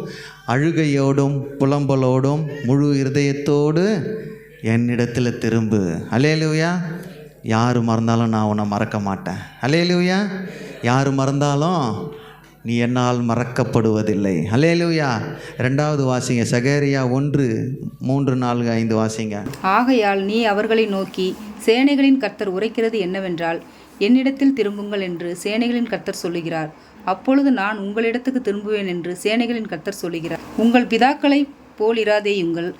அழுகையோடும் புலம்பலோடும் முழு இருதயத்தோடு என்னிடத்தில் திரும்பு. அல்லேலூயா. யார் மறந்தாலும் நான் உன்னை மறக்க மாட்டேன். அல்லேலூயா. யார் மறந்தாலும் நீ என்னால் மறக்கப்படுவதில்லை. அல்லேலூயா. 2வது வாசிங்க, சகரியா 1:3-4-5 வாசிங்க. ஆகையால் நீ அவர்களை நோக்கி, சேனைகளின் கர்த்தர் உரைக்கிறது என்னவென்றால், என்னிடத்தில் திரும்புங்கள் என்று சேனைகளின் கர்த்தர் சொல்லுகிறார். அப்பொழுது நான் உங்களிடத்துக்கு திரும்புவேன் என்று சேனைகளின் கர்த்தர் சொல்லுகிறார். உங்கள் பிதாக்களைப் போலிராதேயுங்கள்.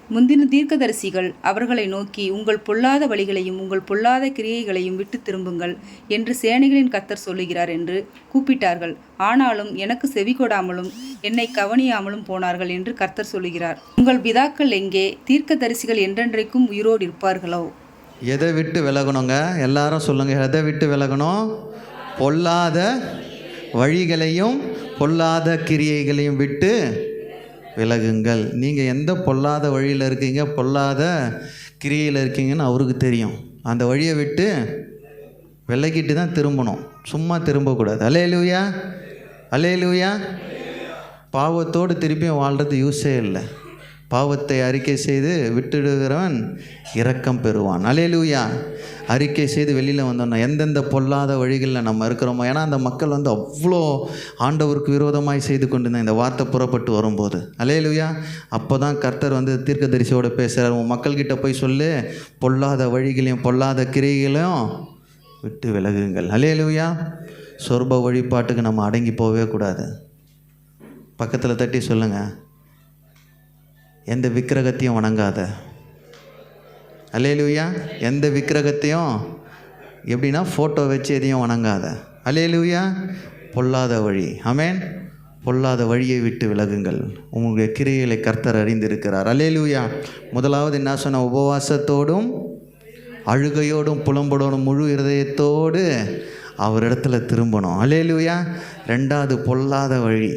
முந்தின தீர்க்கதரிசிகள் அவர்களை நோக்கி, உங்கள் பொல்லாத வழிகளையும் உங்கள் பொல்லாத கிரியைகளையும் விட்டு திரும்புங்கள் என்று சேனைகளின் கர்த்தர் சொல்லுகிறார் என்று கூப்பிட்டார்கள். ஆனாலும் எனக்கு செவி கொடாமலும் என்னை கவனியாமலும் போனார்கள் என்று கர்த்தர் சொல்லுகிறார். உங்கள் பிதாக்கள் எங்கே? தீர்க்கதரிசிகள் என்றென்றைக்கும் உயிரோடு இருப்பார்களோ? எதை விட்டு விலகணுங்க? எல்லாரும் சொல்லுங்கள், எதை விட்டு விலகணும்? பொல்லாத வழிகளையும் பொல்லாத கிரியைகளையும் விட்டு விலகுங்கள். நீங்கள் எந்த பொல்லாத வழியில் இருக்கீங்க, பொல்லாத கிரியையில் இருக்கீங்கன்னு அவருக்கு தெரியும். அந்த வழியை விட்டு விலகிட்டு தான் திரும்பணும், சும்மா திரும்பக்கூடாது. அல்லேலூயா. அல்லேலூயா. பாவத்தோடு திருப்பியும் வாழ்கிறது யூஸே இல்லை. பாவத்தை அறிக்கை செய்து விட்டுடுகிறவன் இரக்கம் பெறுவான். அல்லேலூயா. அறிக்கை செய்து வெளியில் வந்தோன்னா எந்தெந்த பொல்லாத வழிகளில் நம்ம இருக்கிறோமோ, ஏன்னா அந்த மக்கள் வந்து அவ்வளோ ஆண்டவருக்கு விரோதமாய் செய்து கொண்டு இந்த வார்த்தை புறப்பட்டு வரும்போது, அல்லேலூயா, அப்போ தான் கர்த்தர் வந்து தீர்க்கதரிசியோடு பேசுகிறார். உன் மக்கள்கிட்ட போய் சொல்லு, பொல்லாத வழிகளையும் பொல்லாத கிரியைகளையும் விட்டு விலகுங்கள். அல்லேலூயா. சொர்ப வழிபாட்டுக்கு நம்ம அடங்கி போகவே கூடாது. பக்கத்தில் தட்டி சொல்லுங்கள், எந்த விக்கிரகத்தையும் வணங்காத. அல்லேலூயா. எந்த விக்கிரகத்தையும் எப்படின்னா ஃபோட்டோ வச்சு எதையும் வணங்காத. அல்லேலூயா. பொல்லாத வழி. ஆமென். பொல்லாத வழியை விட்டு விலகுங்கள், உங்களுடைய கிரியைகளை கர்த்தர் அறிந்திருக்கிறார். அல்லேலூயா. முதலாவது என்ன சொன்ன? உபவாசத்தோடும் அழுகையோடும் புலம்படோடும் முழு இருதயத்தோடு அவரிடத்துல திரும்பணும். அல்லேலூயா. ரெண்டாவது பொல்லாத வழி.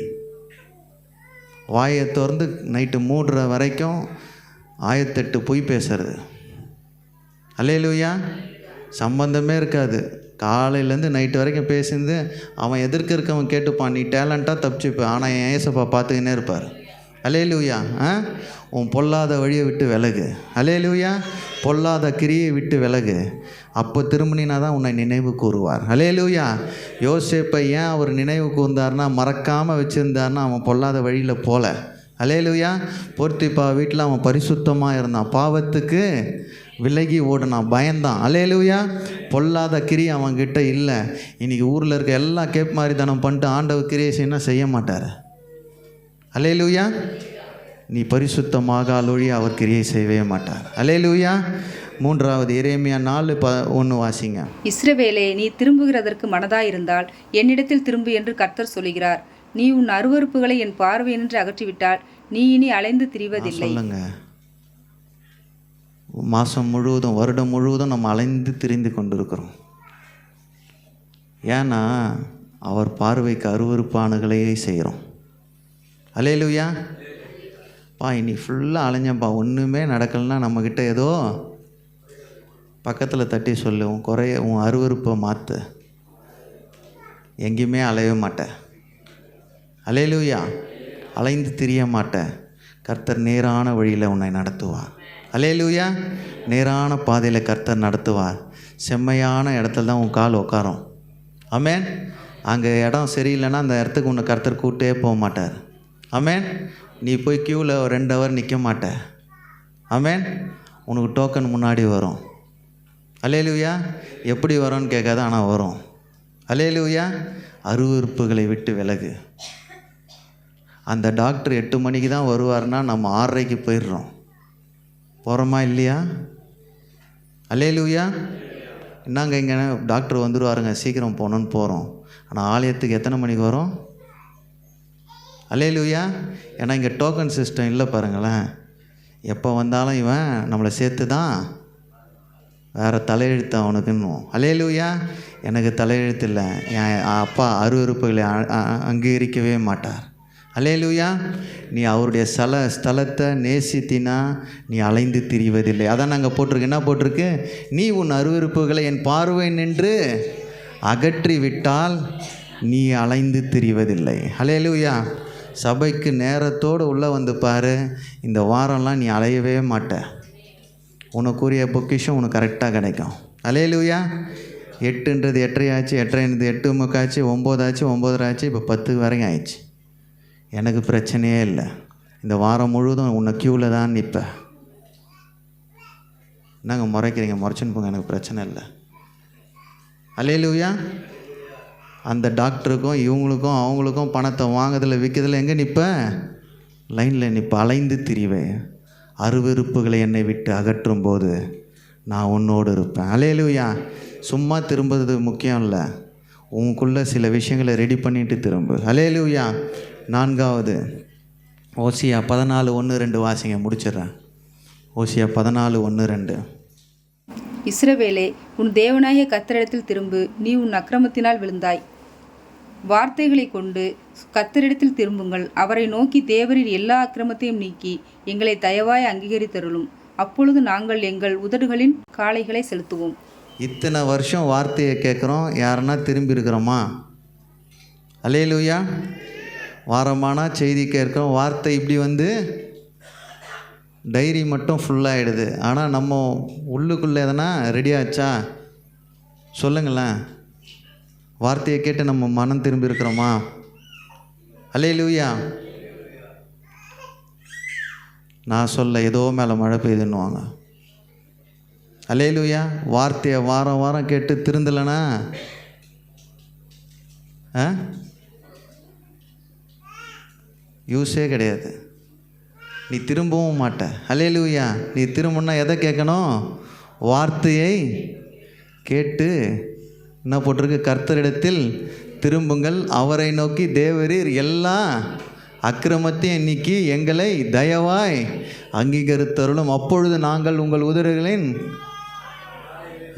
வாயை திறந்து நைட்டு மூடுற வரைக்கும் 1008 பொய் பேசுறது. அல்லேலூயா. சம்பந்தமே இருக்காது. காலையிலேருந்து நைட்டு வரைக்கும் பேசிந்து அவன் எதிர்க்க இருக்கவன் கேட்டுப்பான், நீ டேலண்ட்டாக தப்பிச்சுப்ப, ஆனால் என் ஏசப்பா பார்த்துக்கினே இருப்பார். அல்லேலூயா. உன் பொல்லாத வழியை விட்டு விலகு. அல்லேலூயா. பொல்லாத கிரியை விட்டு விலகு. அப்போ திரும்பினா தான் உன்னை நினைவு கூறுவார். அல்லேலூயா. யோசேப்பை ஏன் அவர் நினைவு கூர்ந்தார்னா, மறக்காமல் வச்சுருந்தார்னா அவன் பொல்லாத வழியில் போகல. அல்லேலூயா. போர்த்திப்பா வீட்டில் அவன் பரிசுத்தமாக இருந்தான், பாவத்துக்கு விலகி ஓடுனான், பயந்தான். அல்லேலூயா. பொல்லாத கிரியை அவன்கிட்ட இல்லை. இன்றைக்கி ஊரில் இருக்க எல்லாம் கேப் மாதிரி தானம் பண்ணிட்டு ஆண்டவர் கிரியை செய்ய மாட்டார். அல்லேலூயா. நீ பரிசுத்தமாக ஒழிய அவர் கிரியை செய்யவே மாட்டார். அல்லேலூயா. மூன்றாவது எரேமியா 4:1 வாசிங்க. இஸ்ரவேலே, நீ திரும்புகிறதற்கு மனதாயிருந்தால் என்னிடத்தில் திரும்பு என்று கர்த்தர் சொல்கிறார். நீ உன் அருவருப்புகளை என் பார்வையினின்று அகற்றிவிட்டால் நீ இனி அலைந்து திரிவதில்லை. சொல்லுங்க. மாதம் முழுவதும் வருடம் முழுவதும் நம்ம அலைந்து திரிந்து கொண்டிருக்கிறோம். ஏன்னா அவர் பார்வைக்கு அருவருப்பானங்களையே செய்கிறோம். அல்லேலூயா. இன்னைக்கு ஃபுல்லாக அலைஞ்சப்பா, ஒன்றுமே நடக்கலைன்னா நம்மக்கிட்ட ஏதோ பக்கத்தில் தட்டி சொல்லு, உன் அருவருப்பை மாற்று, எங்கேயுமே அலையவே மாட்டேன். அல்லேலூயா. அலைந்து திரிய மாட்டேன். கர்த்தர் நேரான வழியில் உன்னை நடத்துவார். அல்லேலூயா. நேரான பாதையில் கர்த்தர் நடத்துவார். செம்மையான இடத்துல தான் உன் கால் உட்காரும். ஆமென். அங்கே இடம் சரியில்லைன்னா அந்த இடத்துக்கு உன்னை கர்த்தர் கூட்டே போக மாட்டார். ஆமென். நீ போய் க்யூவில் 2 ஹவர் நிற்க மாட்ட. ஆமென். உனக்கு டோக்கன் முன்னாடி வரும். அல்லேலூயா. எப்படி வரும்னு கேட்காத, ஆனால் வரும். அல்லேலூயா. அருவருப்புகளை விட்டு விலகு. அந்த டாக்டர் 8 மணிக்கு தான் வருவார்னா நம்ம 6:30க்கு போயிடுறோம். போகிறோமா இல்லையா? அல்லேலூயா. என்னங்க இங்கே டாக்டர் வந்துடுவாருங்க, சீக்கிரம் போகணுன்னு போகிறோம். ஆனால் ஆலயத்துக்கு எத்தனை மணிக்கு வரும்? அல்லேலூயா. ஏன்னா இங்கே டோக்கன் சிஸ்டம் இல்லை பாருங்களேன். எப்போ வந்தாலும் இவன் நம்மளை சேர்த்து தான் வேறு தலையெழுத்து அவனுக்குன்னு. அல்லேலூயா. எனக்கு தலையெழுத்து இல்லை. என் அப்பா அருவருப்புகளை அங்கீகரிக்கவே மாட்டார். அல்லேலூயா. நீ அவருடைய ஸ்தலத்தை நேசித்தினா நீ அலைந்து திரிவதில்லை. அதான் நாங்கள் போட்டிருக்கு. என்ன போட்டிருக்கு? நீ உன் அருவருப்புகளை என் பார்வை நின்று அகற்றி விட்டால் நீ அலைந்து திரிவதில்லை. அல்லேலூயா. சபைக்கு நேரத்தோடு உள்ளே வந்து பாரு. இந்த வாரம்லாம் நீ அலையவே மாட்ட. உனக்குரிய பொக்கிஷம் உனக்கு கரெக்டாக கிடைக்கும். அல்லேலூயா. 8ன்றது 8:30 ஆச்சு, 8:30 8:30 ஆச்சு, 9 ஆச்சு, 9:30 ஆச்சு, இப்போ 10 வரைக்கும் ஆயிடுச்சு. எனக்கு பிரச்சனையே இல்லை. இந்த வாரம் முழுவதும் உன்னை க்யூவில் தான் நிற்பேன். என்னங்க முறைக்கிறீங்க? முறைச்சுன்னு போங்க, எனக்கு பிரச்சனை இல்லை. அல்லேலூயா. அந்த டாக்டருக்கும் இவங்களுக்கும் அவங்களுக்கும் பணத்தை வாங்குறதில் விற்கிறதுல எங்கே நிற்பேன்? லைனில் நிற்ப. அலைந்து திரிவேன். அருவருப்புகளை என்னை விட்டு அகற்றும் போது நான் உன்னோடு இருப்பேன். அல்லேலூயா. சும்மா திரும்புறது முக்கியம் இல்லை, உங்களுக்குள்ளே சில விஷயங்களை ரெடி பண்ணிட்டு திரும்பு. அல்லேலூயா. 4வது ஓசியா 14:1-2 வாசிங்க, முடிச்சிடுறேன். ஓசியா 14:1-2. இஸ்ரவேலே, உன் தேவனாகிய கர்த்தரிடத்தில் திரும்பு. நீ உன் அக்கிரமத்தினால் விழுந்தாய். வார்த்தைகளை கொண்டு கர்த்தரிடத்தில் திரும்புங்கள். அவரை நோக்கி, தேவரீர் எல்லா அக்கிரமத்தையும் நீக்கி எங்களை தயவாய் அங்கீகரித்தருளும். அப்பொழுது நாங்கள் எங்கள் உதடுகளின் காளைகளை செலுத்துவோம். இத்தனை வருஷம் வார்த்தையை கேட்குறோம், யாருன்னா திரும்பி இருக்கிறோமா? அல்லேலூயா. வாரமானா செய்தி கேட்குறோம், வார்த்தை இப்படி வந்து டைரி மட்டும் ஃபுல்லாகிடுது. ஆனால் நம்ம உள்ளுக்குள்ளே எதனா ரெடி ஆச்சா? சொல்லுங்களேன். வார்த்தையை கேட்டு நம்ம மனம் திரும்பி இருக்கிறோமா? அல்லேலூயா. நான் சொல்ல ஏதோ மேலே மழை பெய்யுதுன்னுவாங்க. அல்லேலூயா. வார்த்தையை வாரம் வாரம் கேட்டு திருந்தலைனா யூஸே கிடையாது. நீ திரும்பவும் மாட்ட. அல்லேலூயா. நீ திரும்புன்னா எதை கேட்கணும்? வார்த்தையை கேட்டு என்ன போட்டிருக்கு, கர்த்தரிடத்தில் திரும்புங்கள், அவரை நோக்கி தேவரீர் எல்லா அக்கிரமத்தையும் நீக்கி எங்களை தயவாய் அங்கீகரித்தருளும், அப்பொழுது நாங்கள் உங்கள் உதடுகளின்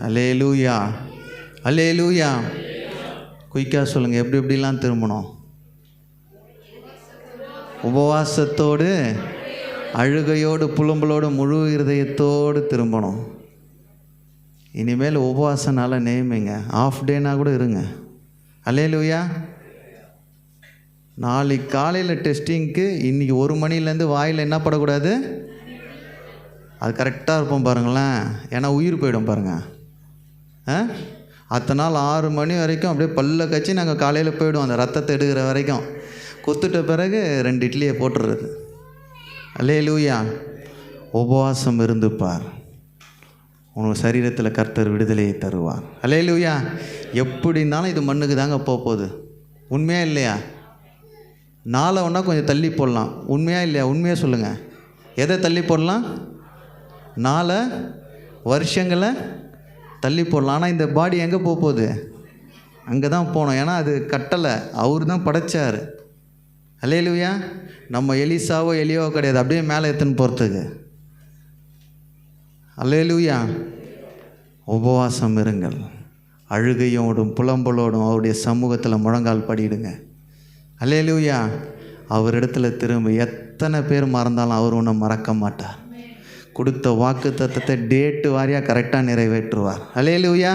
அல்லேலூயா அல்லேலூயா. குயிக்காக சொல்லுங்கள், எப்படி எப்படிலாம் திரும்பணும்? உபவாசத்தோடு, அழுகையோடு, புலம்பலோடு, முழு இருதயத்தோடு திரும்பணும். இனிமேல் உபவாசனால நேமிங்க, ஆஃப் டேனா கூட இருங்க. அல்லேலூயா. நாளைக்கு காலையில் டெஸ்டிங்க்கு இன்றைக்கி 1 மணிலேருந்து வாயில் என்ன படக்கூடாது, அது கரெக்டாக இருப்போம் பாருங்களேன். ஏன்னா உயிர் போயிடும் பாருங்கள். அத்தனை நாள் 6 மணி வரைக்கும் அப்படியே பல்ல கச்சி நாங்கள் காலையில் போய்டுவோம், அந்த ரத்தத்தை எடுக்கிற வரைக்கும். குத்துட்ட பிறகு 2 இட்லியை போட்டுறது. அல்லேலூயா. உபவாசம் இருந்து பார், உனக்கு சரீரத்தில் கர்த்தர் விடுதலையை தருவார். அல்லேலூயா. எப்படி இருந்தாலும் இது மண்ணுக்கு தாங்க போகுது. உண்மையா இல்லையா? நாளை ஒன்றா கொஞ்சம் தள்ளி போடலாம். உண்மையா இல்லையா? உண்மையாக சொல்லுங்கள். எதை தள்ளி போடலாம்? நாளை, வருஷங்களை தள்ளி போடலாம். ஆனால் இந்த பாடி எங்கே போகுது? அங்கே தான் போகணும். ஏன்னா அது கட்டலை, அவர் தான் படைச்சார். அல்லேலூயா. நம்ம எலிசாவோ எலியாவோ கிடையாது, அப்படியே மேலே எடுத்துன்னு போகிறதுக்கு. அல்லேலூயா. உபவாசம் இருங்கள், அழுகையோடும் புலம்பலோடும் அவருடைய சமூகத்தில் முழங்கால் படிடுங்க. அல்லேலூயா. அவரிடத்துல திரும்ப. எத்தனை பேர் மறந்தாலும் அவர் ஒன்றும் மறக்க மாட்டார். கொடுத்த வாக்கு தத்தத்தை டேட்டு வாரியாக கரெக்டாக நிறைவேற்றுவார். அல்லேலூயா.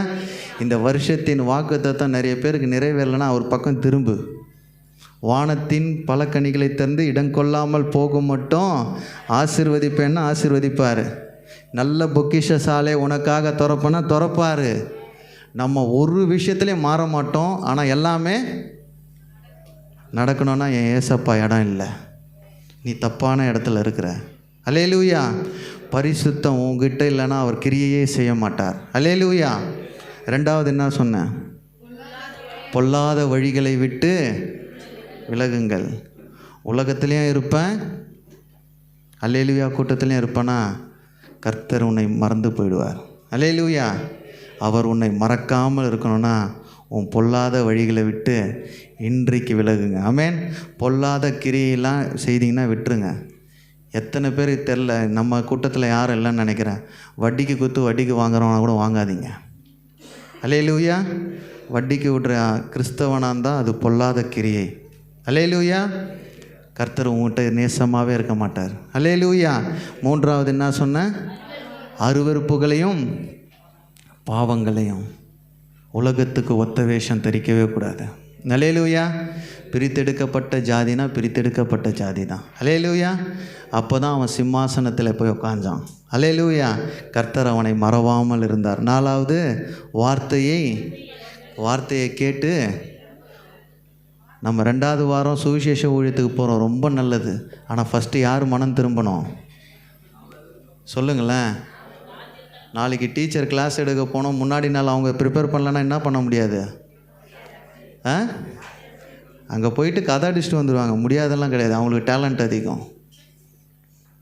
இந்த வருஷத்தின் வாக்கு தத்தம் நிறைய பேருக்கு நிறைவேறலைன்னா அவர் பக்கம் திரும்பு. வானத்தின் பல கனிகளை தந்து இடம் கொள்ளாமல் போகும் மட்டும் ஆசீர்வதிப்பேன்னா ஆசீர்வதிப்பார். நல்ல பொக்கிஷ சாலை உனக்காக திறப்பேன்னா திறப்பார். நம்ம ஒரு விஷயத்துலேயும் மாற மாட்டோம். ஆனால் எல்லாமே நடக்கணும்னா என் ஏசப்பா இடம் இல்லை, நீ தப்பான இடத்துல இருக்கிற. அல்லேலூயா. பரிசுத்தம் உங்ககிட்ட இல்லைன்னா அவர் கிரியையே செய்ய மாட்டார். அல்லேலூயா. 2வது என்ன சொன்னேன்? பொல்லாத வழிகளை விட்டு விலகுங்கள். உலகத்துலேயும் இருப்பேன், அல்லேலூயா, கூட்டத்துலேயும் இருப்பேன்னா கர்த்தர் உன்னை மறந்து போயிடுவார். அல்லேலூயா. அவர் உன்னை மறக்காமல் இருக்கணும்னா உன் பொல்லாத வழிகளை விட்டு இன்றைக்கு விலகுங்க. ஆமென். பொல்லாத கிரியெல்லாம் செய்திங்கன்னா விட்டுருங்க. எத்தனை பேர் தெரில, நம்ம கூட்டத்தில் யாரும் இல்லைன்னு நினைக்கிறேன். வட்டிக்கு குத்து வட்டிக்கு வாங்குறவனா கூட வாங்காதீங்க. அல்லேலூயா. வட்டிக்கு விடுற கிறிஸ்தவனாக இருந்தால் அது பொல்லாத கிரியை. அல்லேலூயா. கர்த்தர் உங்கள்கிட்ட நேசமாகவே இருக்க மாட்டார். அல்லேலூயா. 3வது என்ன சொன்னேன்? அருவருப்புகளையும் பாவங்களையும். உலகத்துக்கு ஒத்த வேஷம் தரிக்கவே கூடாது. அல்லேலூயா. பிரித்தெடுக்கப்பட்ட ஜாதினா பிரித்தெடுக்கப்பட்ட ஜாதி தான். அல்லேலூயா. அப்போ தான் அவன் சிம்மாசனத்தில் போய் உட்கார்ந்தான். அல்லேலூயா. கர்த்தர் அவனை மறவாமல் இருந்தார். 4வது வார்த்தையை கேட்டு. நம்ம 2வது வாரம் சுவிசேஷ ஊழியத்துக்கு போகிறோம், ரொம்ப நல்லது. ஆனால் ஃபஸ்ட்டு யார் மனம் திரும்பணும்? சொல்லுங்களேன். நாளைக்கு டீச்சர் கிளாஸ் எடுக்க போனோம், முன்னாடி நாள் அவங்க ப்ரிப்பேர் பண்ணலன்னா என்ன பண்ண முடியாது? அங்கே போயிட்டு கதை அடிச்சுட்டு வந்துடுவாங்க. முடியாதெல்லாம் கிடையாது, அவங்களுக்கு டேலண்ட் அதிகம்.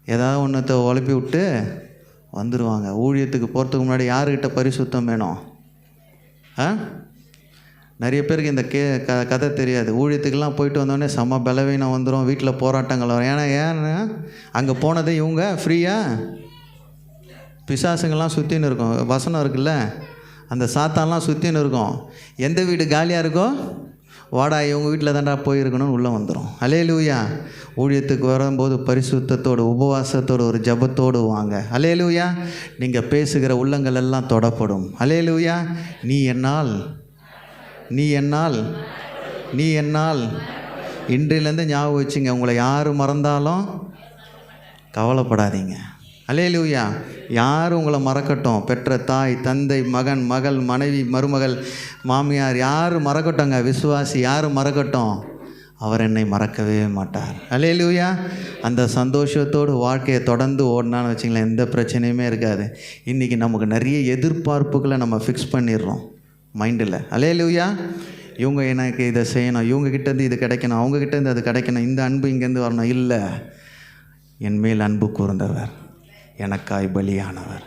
ஏதாவது ஒன்றத்தை உழப்பி விட்டு வந்துடுவாங்க. ஊழியத்துக்கு போகிறதுக்கு முன்னாடி யாருக்கிட்ட பரிசுத்தம் வேணும்? நிறைய பேருக்கு இந்த கதை தெரியாது. ஊழியத்துக்கெல்லாம் போயிட்டு வந்தோடனே செம்ம பலவீனம் வந்துடும், வீட்டில் போராட்டங்கள் வரும். ஏன்னா அங்கே போனதே இவங்க ஃப்ரீயாக பிசாசுங்கள்லாம் சுற்றின்னு இருக்கும். வசனம் இருக்குல்ல, அந்த சாத்தான்லாம் சுற்றின்னு இருக்கும். எந்த வீடு காலியாக இருக்கோ, வாடா இவங்க வீட்டில் தான்டா போயிருக்கணும்னு உள்ளே வந்துடும். அல்லேலூயா. ஊழியத்துக்கு வரும்போது பரிசுத்தத்தோடு, உபவாசத்தோடு, ஒரு ஜபத்தோடு வாங்க. அல்லேலூயா. நீங்கள் பேசுகிற உள்ளங்கள் எல்லாம் தொடப்படும். அல்லேலூயா. நீ என்னால் இன்றிலேருந்து ஞாபகம் வச்சுங்க. உங்களை யார் மறந்தாலும் கவலைப்படாதீங்க. அல்லேலூயா. யார் உங்களை மறக்கட்டும், பெற்ற தாய், தந்தை, மகன், மகள், மனைவி, மருமகள், மாமியார், யார் மறக்கட்டோங்க, விசுவாசி யார் மறக்கட்டும், அவர் என்னை மறக்கவே மாட்டார். அல்லேலூயா. அந்த சந்தோஷத்தோடு வாழ்க்கையை தொடர்ந்து ஓடினான்னு வச்சிங்களேன், எந்த பிரச்சனையுமே இருக்காது. இன்றைக்கி நமக்கு நிறைய எதிர்பார்ப்புகளை நம்ம ஃபிக்ஸ் பண்ணிடுறோம் மைண்டில். அல்லேலூயா. இவங்க எனக்கு இதை செய்யணும், இவங்ககிட்டேருந்து இது கிடைக்கணும், அவங்ககிட்டேருந்து அது கிடைக்கணும், இந்த அன்பு இங்கேருந்து வரணும். இல்லை, என் மேல் அன்பு கூர்ந்தவர், எனக்காய் பலியானவர்.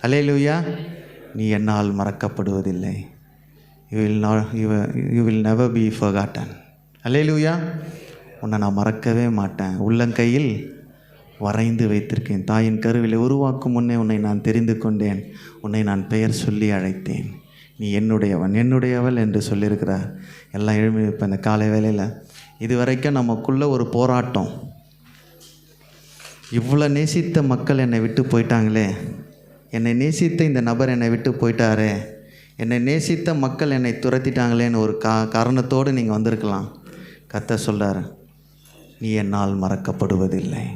அல்லேலூயா. நீ என்னால் மறக்கப்படுவதில்லை. You will never be forgotten. Hallelujah. உன்னை நான் மறக்கவே மாட்டேன். உள்ளங்கையில் வரைந்து வைத்திருக்கேன். தாயின் கருவிலை உருவாக்கும் முன்னே உன்னை நான் தெரிந்து கொண்டேன். உன்னை நான் பெயர் சொல்லி அழைத்தேன். நீ என்னுடையவன், என்னுடையவள் என்று சொல்லியிருக்கிறார். எல்லாம் எழுப்பி இப்போ இந்த காலை வேளையில் இது வரைக்கும் நமக்குள்ளே ஒரு போராட்டம். இவ்வளோ நேசித்த மக்கள் என்னை விட்டு போயிட்டாங்களே, என்னை நேசித்த இந்த நபர் என்னை விட்டு போயிட்டாரே, என்னை நேசித்த மக்கள் என்னை துரத்திட்டாங்களேன்னு ஒரு காரணத்தோடு நீங்கள் வந்திருக்கலாம். கர்த்தர் சொல்கிறார், நீ என்னால் மறக்கப்படுவதில்லை.